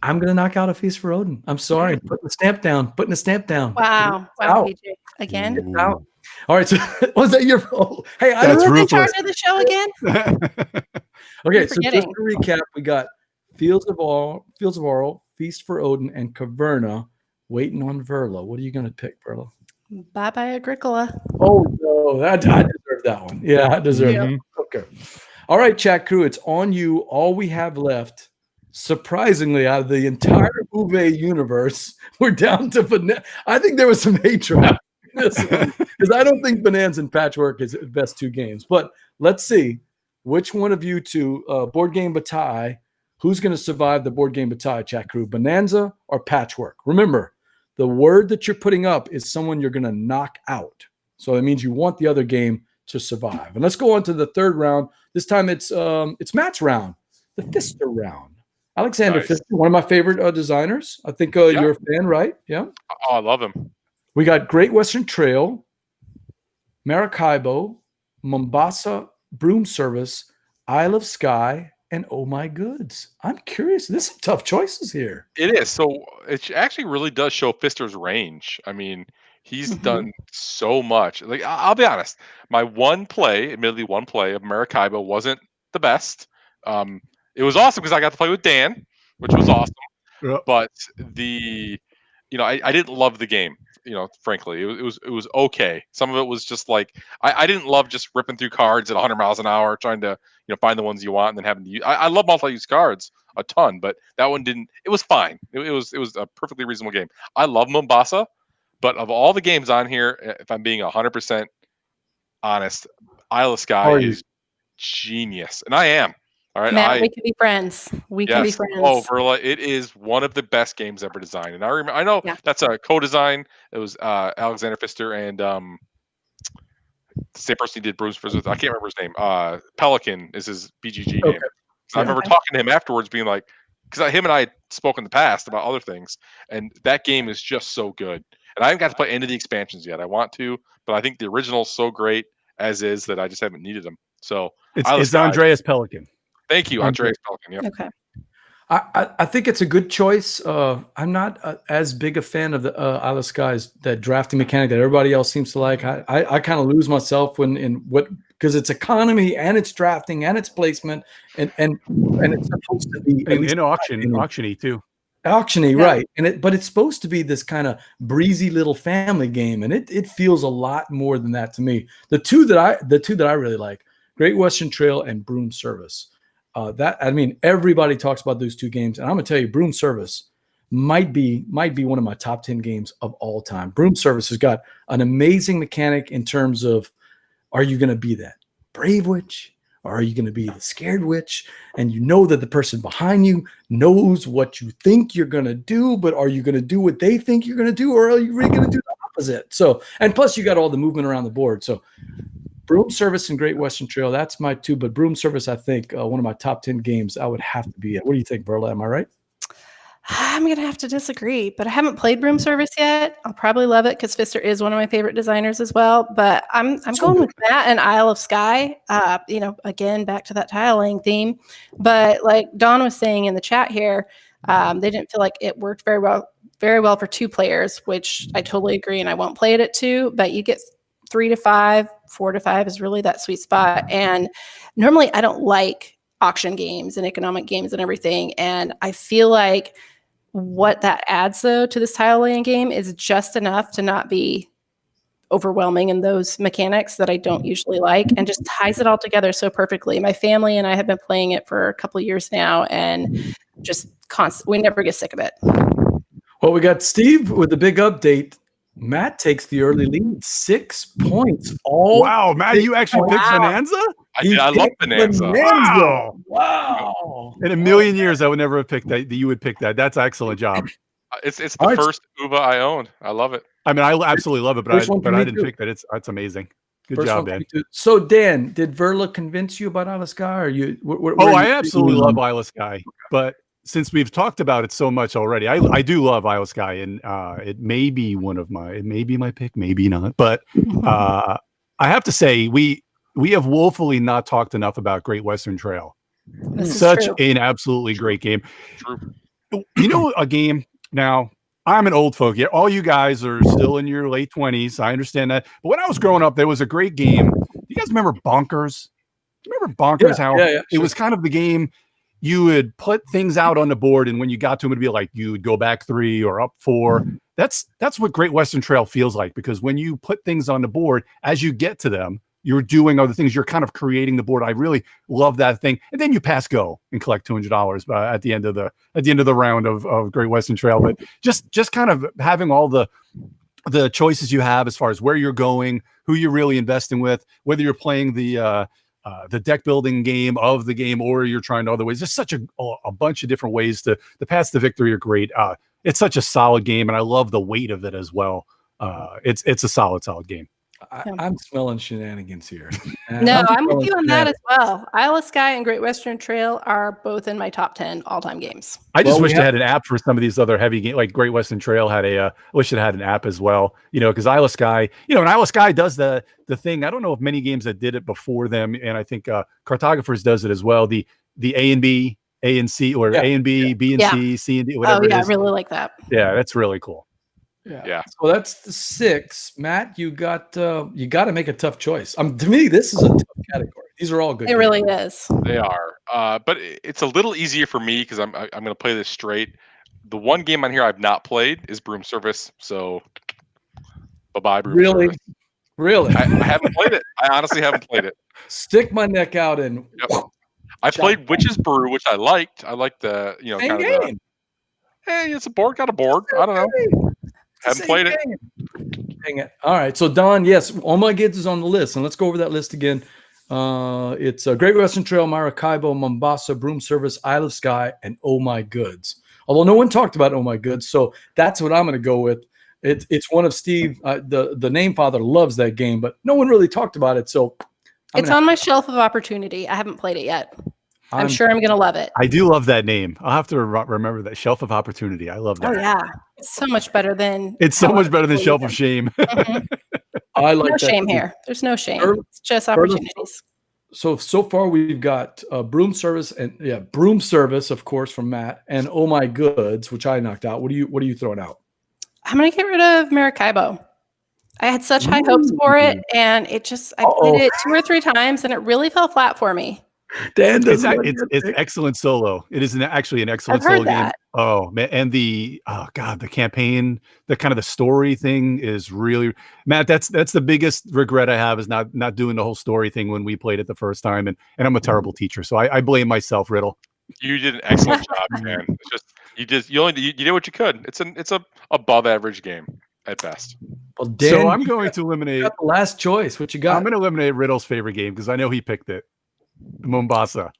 I'm going to knock out A Feast for Odin. I'm sorry. Putting the stamp down. Wow. It's out. BJ. Again? It's out. All right. So was that your fault? Hey, That's Who's in ruthless. charge of the show again? Okay, You're so just forgetting. to recap, we got Fields of Arl, Feast for Odin, and Caverna waiting on Verla. What are you going to pick, Verla? Bye-bye, Agricola. Oh, no, I deserve that one. Yeah, I deserve Yeah. that. Okay. All right, chat crew, it's on you. All we have left, surprisingly, out of the entire Uwe universe, we're down to I think there was some hate trap in this one because I don't think Bonanza and Patchwork is the best two games. But let's see which one of you two, Board Game Bataille, who's going to survive the Board Game Bataille, chat crew, Bonanza or Patchwork? Remember, the word that you're putting up is someone you're going to knock out. So it means you want the other game to survive. And let's go on to the third round. This time it's Matt's round, the Pfister round. Alexander Nice. Pfister, one of my favorite designers. I think you're a fan, right? Yeah. Oh, I love him. We got Great Western Trail, Maracaibo, Mombasa Broom Service, Isle of Skye, and Oh My Goods. I'm curious. There's some tough choices here. It is. So it actually really does show Pfister's range. I mean, he's done so much. Like I'll be honest, my admittedly one play of Maracaibo wasn't the best. It was awesome because I got to play with Dan, which was awesome. Yeah. But I didn't love the game. Frankly, it was okay. Some of it was just like I didn't love just ripping through cards at 100 miles an hour, trying to find the ones you want and then having to use. I love multi-use cards a ton, but that one didn't. It was fine. It was a perfectly reasonable game. I love Mombasa, but of all the games on here, if I'm being 100% honest, Isle of Skye is genius, and I am. All right, Matt, we can be friends. We can be friends. Oh, Verla, it is one of the best games ever designed. And I know that's a co-design. It was Alexander Pfister and the same person he did Bruce with. I can't remember his name. Pelican is his BGG game. So I remember talking to him afterwards, being like, because him and I had spoken in the past about other things, and that game is just so good. And I haven't got to play any of the expansions yet. I want to, but I think the original's so great as is that I just haven't needed them. So it's Andreas Pelican. Thank you, Andreas Pelican. Yep. Okay. I think it's a good choice. I'm not as big a fan of the Isle of Skye's that drafting mechanic that everybody else seems to like. I kind of lose myself because it's economy and it's drafting and it's placement and it's supposed to be in auctiony too. Auctiony, right? But it's supposed to be this kind of breezy little family game, and it feels a lot more than that to me. The two that I really like, Great Western Trail and Broom Service. Everybody talks about those two games, and I'm gonna tell you, Broom Service might be one of my top 10 games of all time. Broom Service has got an amazing mechanic in terms of, are you gonna be that brave witch, or are you gonna be the scared witch? And you know that the person behind you knows what you think you're gonna do, but are you gonna do what they think you're gonna do, or are you really gonna do the opposite? So, and plus you got all the movement around the board. So Broom Service and Great Western Trail, that's my two. But Broom Service, I think, one of my top 10 games, I would have to be it. What do you think, Verla? Am I right? I'm going to have to disagree, but I haven't played Broom Service yet. I'll probably love it because Pfister is one of my favorite designers as well. But I'm going with that and Isle of Skye. Again, back to that tile laying theme. But like Dawn was saying in the chat here, they didn't feel like it worked very well for two players, which I totally agree, and I won't play it at two. But you get 3 to 5, 4 to 5 is really that sweet spot. And normally I don't like auction games and economic games and everything. And I feel like what that adds, though, to this tile laying game is just enough to not be overwhelming in those mechanics that I don't usually like, and just ties it all together so perfectly. My family and I have been playing it for a couple of years now, and just we never get sick of it. Well, we got Steve with the big update. Matt takes the early lead, 6 points. Wow, Matt, you actually picked Bonanza? I love Bonanza. Wow. In a million years, I would never have picked that. You would pick that. That's an excellent job. It's the first UVA I owned. I love it. I mean, I absolutely love it, but I didn't pick that. It's amazing. Good job, Dan. So, Dan, did Verla convince you about Isla Sky? Or you? I absolutely love Isla Sky, but since we've talked about it so much already, I do love Isla Sky, and it may be my pick, maybe not. But I have to say, we have woefully not talked enough about Great Western Trail. Such an absolutely great game. True. You know, a game now. I'm an old folk. Yeah, all you guys are still in your late 20s. I understand that. But when I was growing up, there was a great game. You guys remember Bonkers? Remember Bonkers? It was kind of the game. You would put things out on the board, and when you got to them, it'd be like you would go back 3 or up 4. That's what Great Western Trail feels like, because when you put things on the board, as you get to them, you're doing other things. You're kind of creating the board. I really love that thing. And then you pass go and collect $200 at the end of the round of Great Western Trail. But just kind of having all the choices you have as far as where you're going, who you're really investing with, whether you're playing the deck building game of the game, or you're trying to other ways. There's such a bunch of different ways to the paths to victory are great. It's such a solid game, and I love the weight of it as well. It's a solid game. I'm smelling shenanigans here. No, I'm with you on that as well. Isla Sky and Great Western Trail are both in my top 10 all-time games. I just wish they had an app for some of these other heavy games, like Great Western Trail had I wish it had an app as well, because Isla Sky, and Isla Sky does the thing. I don't know if many games that did it before them, and I think Cartographers does it as well. The A and B, A and C, or A and B, B and C, C and D, whatever it is. I really like that. Yeah, that's really cool. Yeah. So that's the 6. Matt, you got to make a tough choice. To me, this is a tough category. These are all good. It really is. They are. But it's a little easier for me because I'm going to play this straight. The one game on here I've not played is Broom Service. So bye-bye, Broom Service. Really? I haven't played it. I honestly haven't played it. Stick my neck out and. Yep. I played Witch's Brew, which I liked. I liked the Same kind game. of hey, it's a board. Got a board. I don't know. Haven't played it. Dang it. All right. So, Don, yes, All My Goods is on the list. And let's go over that list again. It's Great Western Trail, Maracaibo, Mombasa, Broom Service, Isle of Sky, and Oh My Goods. Although no one talked about Oh My Goods, so that's what I'm going to go with. It's one of Steve. The name father loves that game, but no one really talked about it. So it's on my shelf of opportunity. I haven't played it yet. I'm sure I'm going to love it. I do love that name. I'll have to remember that. Shelf of Opportunity. I love that. Oh, yeah. It's so much better than... It's so much better than Shelf of Shame. I like no that shame here. There's no shame. It's just opportunities. So far we've got Broom Service and Broom Service, of course, from Matt, and Oh My Goods, which I knocked out. What are you throwing out? I'm going to get rid of Maracaibo. I had such high hopes for it, and I played it 2 or 3 times, and it really fell flat for me. Dan, it's excellent solo. It is actually an excellent solo game. Oh man, and the campaign, the kind of the story thing is really, Matt. That's the biggest regret I have, is not doing the whole story thing when we played it the first time. And I'm a terrible teacher, so I blame myself, Riddle. You did an excellent job, man. It's just you did what you could. It's a above average game at best. Well, Dan, so I'm going to eliminate the last choice. What you got? I'm going to eliminate Riddle's favorite game because I know he picked it. Mombasa.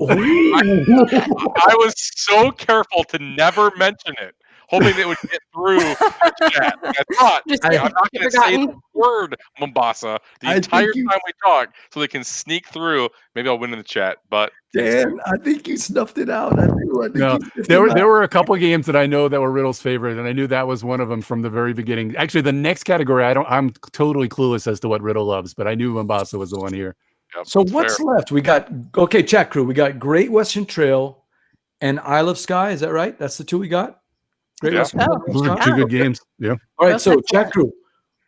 I was so careful to never mention it, hoping it would get through the chat. I thought I'm not going to say the word Mombasa the entire time we talk, so they can sneak through. Maybe I'll win in the chat. But Dan, I think you snuffed it out. There were a couple games that I know that were Riddle's favorite, and I knew that was one of them from the very beginning. Actually, the next category, I'm totally clueless as to what Riddle loves, but I knew Mombasa was the one here. Yep, so what's left? We got chat crew. We got Great Western Trail and Isle of Sky. Is that right? That's the 2 we got. Great Western Trail. Those are 2 good games. Yeah. All right. So chat crew,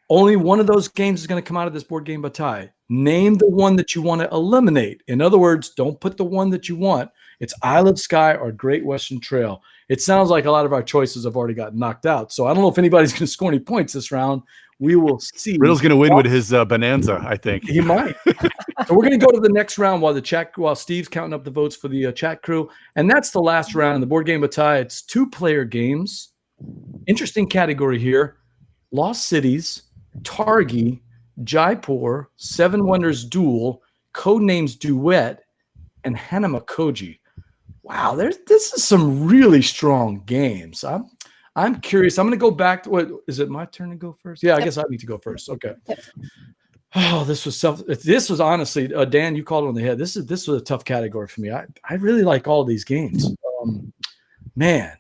Only one of those games is going to come out of this board game bataille. Name the one that you want to eliminate. In other words, don't put the one that you want. It's Isle of Skye or Great Western Trail. It sounds like a lot of our choices have already gotten knocked out. So I don't know if anybody's going to score any points this round. We will see. Riddle's going to win with his Bonanza, I think. He might. So we're going to go to the next round while Steve's counting up the votes for the chat crew. And that's the last round in the board game bataille. It's 2-player games. Interesting category here. Lost Cities, Targi, Jaipur, Seven Wonders Duel, Codenames Duet, and Hanamakoji. Wow, this is some really strong games. I'm curious. I'm going to go back to what is it? My turn to go first? Yeah, I guess I need to go first. Okay. Yep. Oh, this was honestly, Dan, you called it on the head. This was a tough category for me. I really like all these games. Man,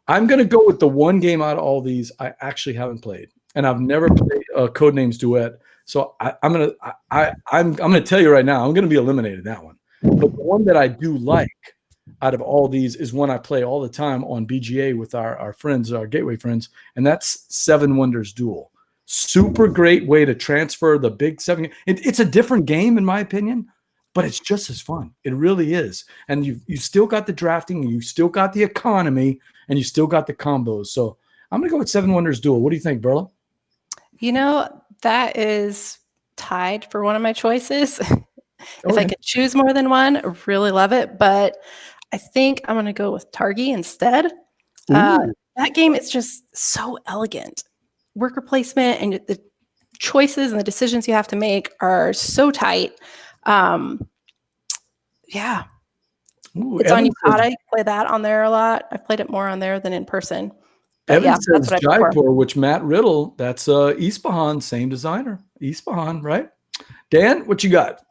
I'm going to go with the one game out of all these I actually haven't played, and I've never played Codenames Duet. So I'm gonna tell you right now, I'm gonna be eliminated that one. But the one that I do like out of all these is one I play all the time on BGA with our friends, our Gateway friends, and that's Seven Wonders Duel. Super great way to transfer the big seven. It's a different game in my opinion, but it's just as fun. It really is. And you still got the drafting, and you still got the economy, and you still got the combos. So I'm gonna go with Seven Wonders Duel. What do you think, Berla? You know, that is tied for one of my choices. If I could choose more than one, I really love it. But I think I'm going to go with Targi instead. That game is just so elegant. Worker placement and the choices and the decisions you have to make are so tight. Yeah. It's on Yucata. You play that on there a lot. I've played it more on there than in person. But Evan says Jaipur, which Matt Riddle, that's Ispahan, same designer. Ispahan, right? Dan, what you got?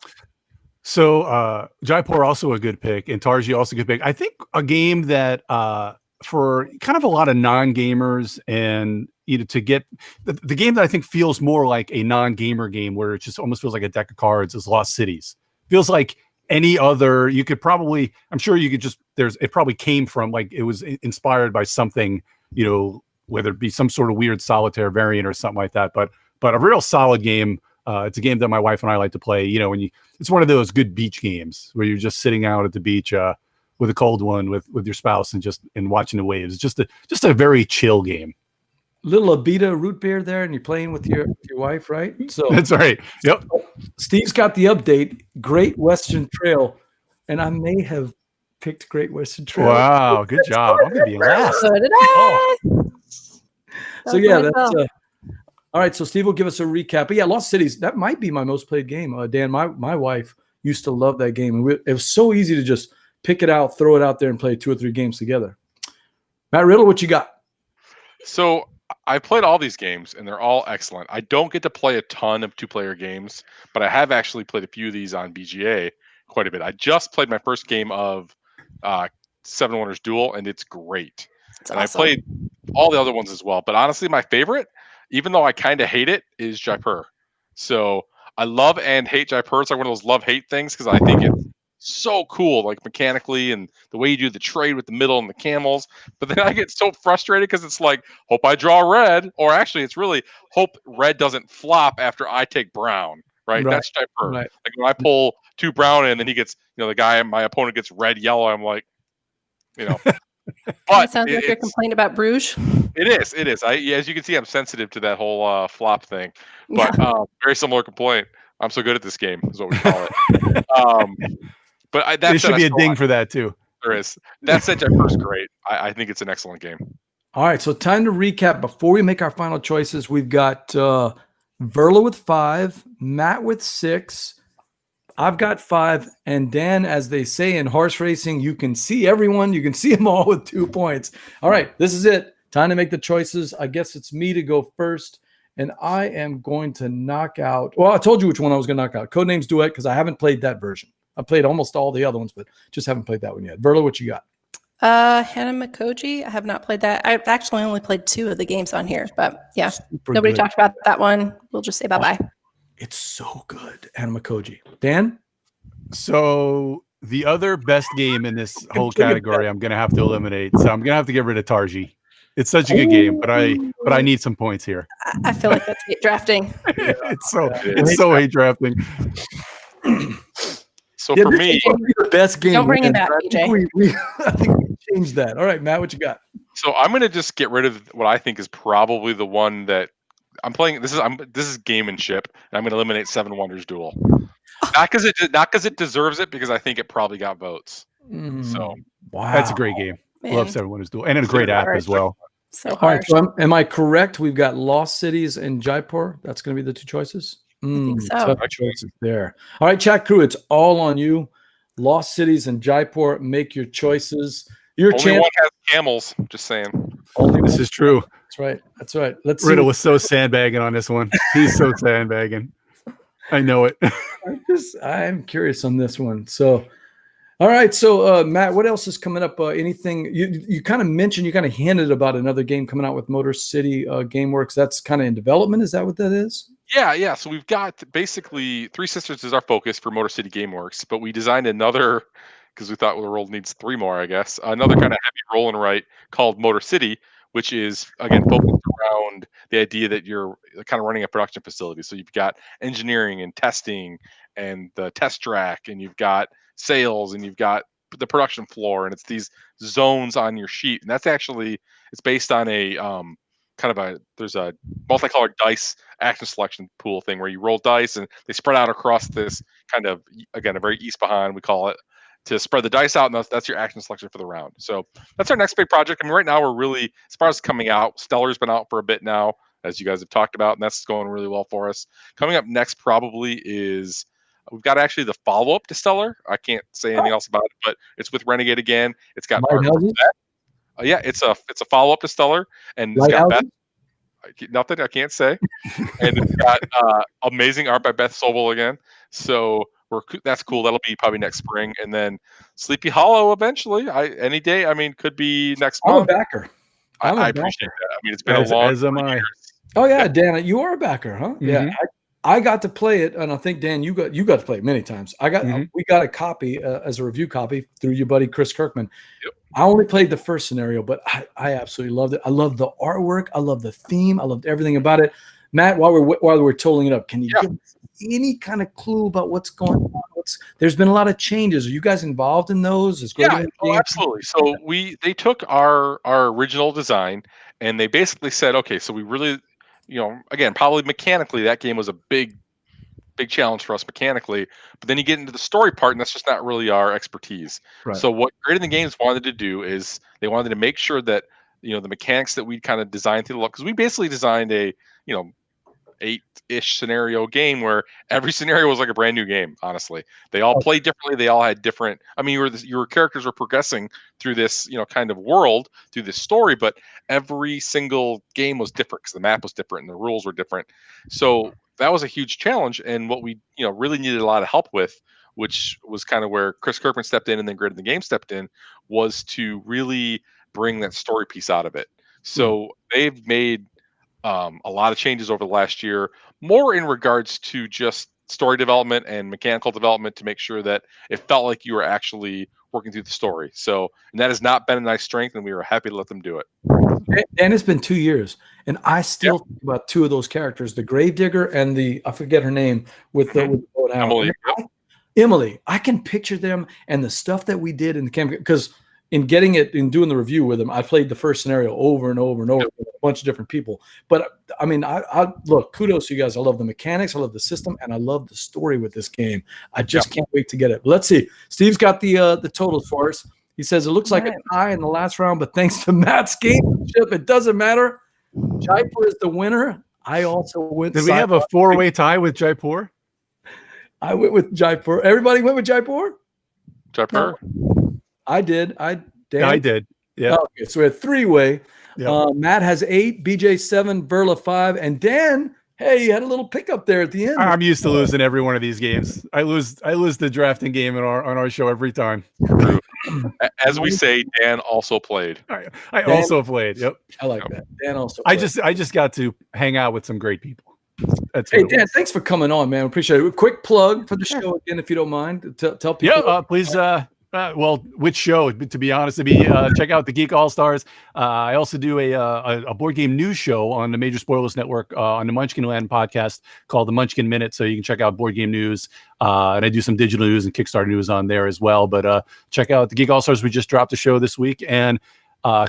So Jaipur also a good pick, and Targi also a good pick. I think a game that for kind of a lot of non-gamers and to get the game that I think feels more like a non-gamer game where it just almost feels like a deck of cards is Lost Cities. Feels like any other, you could probably, I'm sure you could just, it probably came from, like, it was inspired by something, whether it be some sort of weird solitaire variant or something like that. But a real solid game. It's a game that my wife and I like to play, it's one of those good beach games where you're just sitting out at the beach with a cold one with your spouse and watching the waves. It's just a very chill game. Little Abita root beer there, and you're playing with your wife, right? So that's right. Yep. Steve's got the update. Great Western Trail, and I may have picked Great Western Trail. Wow, good job. I'm gonna be last. So yeah, that's all right. So Steve will give us a recap. But yeah, Lost Cities, that might be my most played game. Dan, my wife used to love that game, and it was so easy to just pick it out, throw it out there, and play 2 or 3 games together. Matt Riddle, what you got? So I played all these games, and they're all excellent. I don't get to play a ton of 2-player games, but I have actually played a few of these on BGA quite a bit. I just played my first game of Seven Wonders Duel, and it's great. It's awesome. I played all the other ones as well. But honestly, my favorite, even though I kind of hate it, is Jaipur. So I love and hate Jaipur. It's like one of those love-hate things because I think it's so cool, like mechanically, and the way you do the trade with the middle and the camels. But then I get so frustrated because it's like, hope I draw red, or actually it's really hope red doesn't flop after I take brown, right? That's Jaipur. Right. Like when I pull 2 brown in, then he gets, my opponent gets red, yellow. I'm like, But it sounds like you're complaining about Bruges. It is. As you can see, I'm sensitive to that whole flop thing. But very similar complaint. I'm so good at this game, is what we call it. But there should be a ding for that too. There is. That said, Jaipur's great. I think it's an excellent game. All right, so time to recap before we make our final choices. We've got Verla with 5, Matt with 6, I've got 5, and Dan, as they say in horse racing, you can see everyone. You can see them all with 2 points. All right, this is it. Time to make the choices. I guess it's me to go first, and I am going to knock out. Well, I told you which one I was going to knock out. Codenames Duet, because I haven't played that version. I played almost all the other ones, but just haven't played that one yet. Verla, what you got? Hanamakoji. I have not played that. I've actually only played 2 of the games on here, but yeah, nobody talked about that one. We'll just say bye-bye. It's so good, Hanamakoji. Dan? So the other best game in this whole category, I'm going to have to eliminate. So I'm going to have to get rid of Targi. It's such a good game, but I need some points here. I feel like that's hate drafting. It's so hate drafting. So for me, the best game. Don't bring it back, BJ. I think we changed that. All right, Matt, what you got? So I'm gonna just get rid of what I think is probably the one that I'm playing. This is gamemanship, and I'm gonna eliminate Seven Wonders Duel. Not because it deserves it, because I think it probably got votes. So wow, that's a great game. Man. Love Seven Wonders Duel, and a great app as well. So all right. harsh. So am I correct? We've got Lost Cities and Jaipur. That's going to be the two choices. think so. Tough choices there. All right, chat crew, it's all on you. Lost Cities and Jaipur. Make your choices. Your only chance. one has camels. Just saying. This is true. That's right. That's right. Let's see. Riddle was so sandbagging on this one. He's so sandbagging. I know it. I'm curious on this one. So, all right. So, Matt, what else is coming up? Anything you kind of mentioned? You kind of hinted about another game coming out with Motor City Gameworks. That's kind of in development. Is that what that is? Yeah. So we've got basically Three Sisters is our focus for Motor City Gameworks, but we designed another because we thought the world needs three more. I guess another kind of heavy roll and write called Motor City, which is again focused around the idea that you're kind of running a production facility. So you've got engineering and testing and the test track, and you've got sales, and you've got the production floor, and it's these zones on your sheet. And that's actually, it's based on a there's a multicolored dice action selection pool thing where you roll dice and they spread out across this kind of, again, a very East behind, we call it, to spread the dice out, and that's your action selection for the round. So that's our next big project. I mean, right now we're really, as far as coming out, Stellar's been out for a bit now, as you guys have talked about, and that's going really well for us. Coming up next probably is, we've got actually the follow-up to Stellar. I can't say anything else about it, but it's with Renegade again. It's got yeah, it's a follow-up to Stellar, and it's got Beth. Nothing I can't say, and it's got amazing art by Beth Sobel again. So that's cool. That'll be probably next spring, and then Sleepy Hollow eventually. Any day. I mean, could be next month. I'm a backer. I appreciate that. I mean, it's been a long. As am I. Oh yeah, Dan, you are a backer, huh? Mm-hmm. Yeah, I got to play it, and I think Dan, you got to play it many times. We got a copy as a review copy through your buddy Chris Kirkman. Yep. I only played the first scenario, but I absolutely loved it. I love the artwork. I love the theme. I loved everything about it. Matt, while we're totaling it up, can you give us any kind of clue about what's going on? There's been a lot of changes. Are you guys involved in those? Absolutely. So they took our original design and they basically said, okay, so we really, again, probably mechanically that game was a big challenge for us mechanically, but then you get into the story part and that's just not really our expertise. Right. So what Creating the Games wanted to do is they wanted to make sure that, the mechanics that we kind of designed through the look, because we basically designed a, 8-ish scenario game where every scenario was like a brand new game. Honestly, they all played differently. They all had different. I mean, your characters were progressing through this, kind of world, through this story, but every single game was different because the map was different and the rules were different. So that was a huge challenge, and what we, really needed a lot of help with, which was kind of where Chris Kirkman stepped in and then Creating the Game stepped in, was to really bring that story piece out of it. So they've made a lot of changes over the last year, more in regards to just story development and mechanical development to make sure that it felt like you were actually working through the story. So, and that has not been a nice strength, and we were happy to let them do it. And it's been 2 years, and I still think about two of those characters, the Gravedigger and I forget her name, with the Emily. Emily. I can picture them and the stuff that we did in the camp, because in getting it and doing the review with them, I played the first scenario over and over and over with a bunch of different people. But I mean, I look, kudos to you guys. I love the mechanics, I love the system, and I love the story with this game. I just can't wait to get it. Let's see. Steve's got the totals for us. He says it looks like a tie in the last round, but thanks to Matt's gameship, it doesn't matter. Jaipur is the winner. I also went. Did we have a 4-way tie with Jaipur? I went with Jaipur. Everybody went with Jaipur? Jaipur? I did. I did. Yeah. Okay, so we had 3-way. Yep. Matt has 8, BJ 7, Verla 5, and Dan, hey, you had a little pickup there at the end. I'm used to losing every one of these games. I lose the drafting game on our show every time. As we say, Dan also played. I also played. Yep. I like that. Dan also played. I just got to hang out with some great people. Hey Dan, thanks for coming on, man. Appreciate it. Quick plug for the show again, if you don't mind. Tell people. Yeah, please Well, which show? To be honest, check out the Geek All Stars. I also do a board game news show on the Major Spoilers Network on the Munchkin Land podcast called the Munchkin Minute. So you can check out board game news, and I do some digital news and Kickstarter news on there as well. But check out the Geek All Stars. We just dropped a show this week, and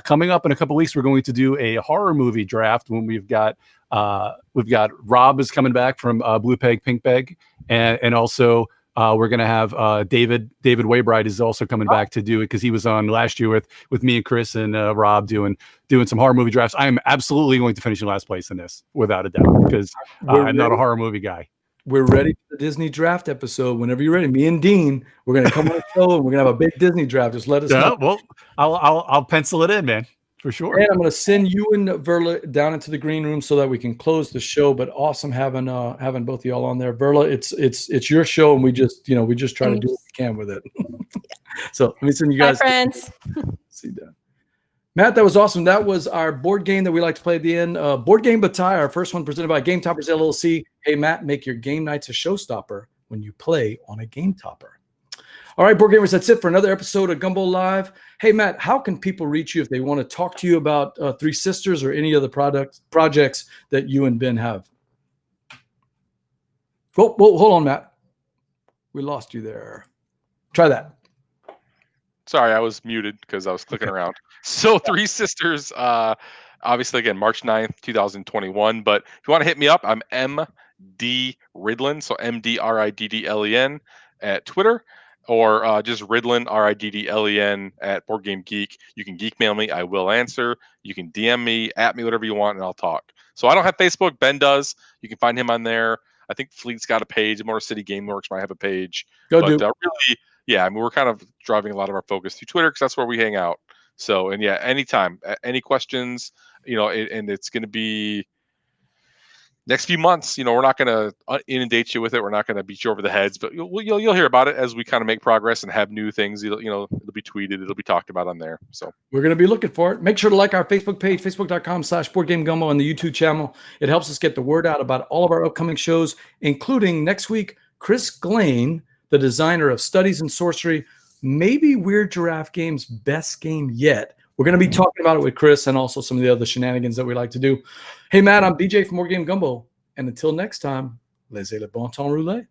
coming up in a couple weeks, we're going to do a horror movie draft when we've got Rob is coming back from Blue Peg, Pink Peg, and also. We're going to have David Waybride is also coming back to do it because he was on last year with me and Chris and Rob doing some horror movie drafts. I am absolutely going to finish in last place in this, without a doubt, because I'm not a horror movie guy. We're ready for the Disney draft episode. Whenever you're ready, me and Dean, we're going to come on the show and we're going to have a big Disney draft. Just let us know. Well, I'll pencil it in, man. For sure. And I'm going to send you and Verla down into the green room so that we can close the show. But awesome having both of y'all on there. Verla, it's your show, and we just try to do what we can with it. So let me send you guys. Bye, friends. See that. Matt, that was awesome. That was our board game that we like to play at the end. Board Game Bataille, our first one presented by Game Toppers LLC. Hey, Matt, make your game nights a showstopper when you play on a Game Topper. All right, board gamers, that's it for another episode of Gumbo Live. Hey, Matt, how can people reach you if they want to talk to you about Three Sisters or any other projects that you and Ben have? Whoa, hold on, Matt. We lost you there. Try that. Sorry, I was muted because I was clicking around. So Three Sisters, obviously, again, March 9th, 2021. But if you want to hit me up, I'm MD Riddlen, so MDRIDDLEN at Twitter. Or just Riddlen, RIDDLEN at Board Game Geek. You can geek mail me. I will answer. You can DM me, at me, whatever you want, and I'll talk. So I don't have Facebook. Ben does. You can find him on there. I think Fleet's got a page. Motor City Gameworks might have a page. Really, yeah, I mean, we're kind of driving a lot of our focus through Twitter because that's where we hang out. So, and yeah, anytime, any questions, and it's going to be next few months, we're not going to inundate you with it. We're not going to beat you over the heads, but you'll hear about it as we kind of make progress and have new things. It'll be tweeted. It'll be talked about on there. So we're going to be looking for it. Make sure to like our Facebook page, facebook.com/BoardGameGumbo, and the YouTube channel. It helps us get the word out about all of our upcoming shows, including next week, Chris Glane, the designer of Studies in Sorcery, maybe Weird Giraffe Game's best game yet. We're going to be talking about it with Chris and also some of the other shenanigans that we like to do. Hey, Matt, I'm BJ from More Game Gumbo. And until next time, laissez le bon temps rouler.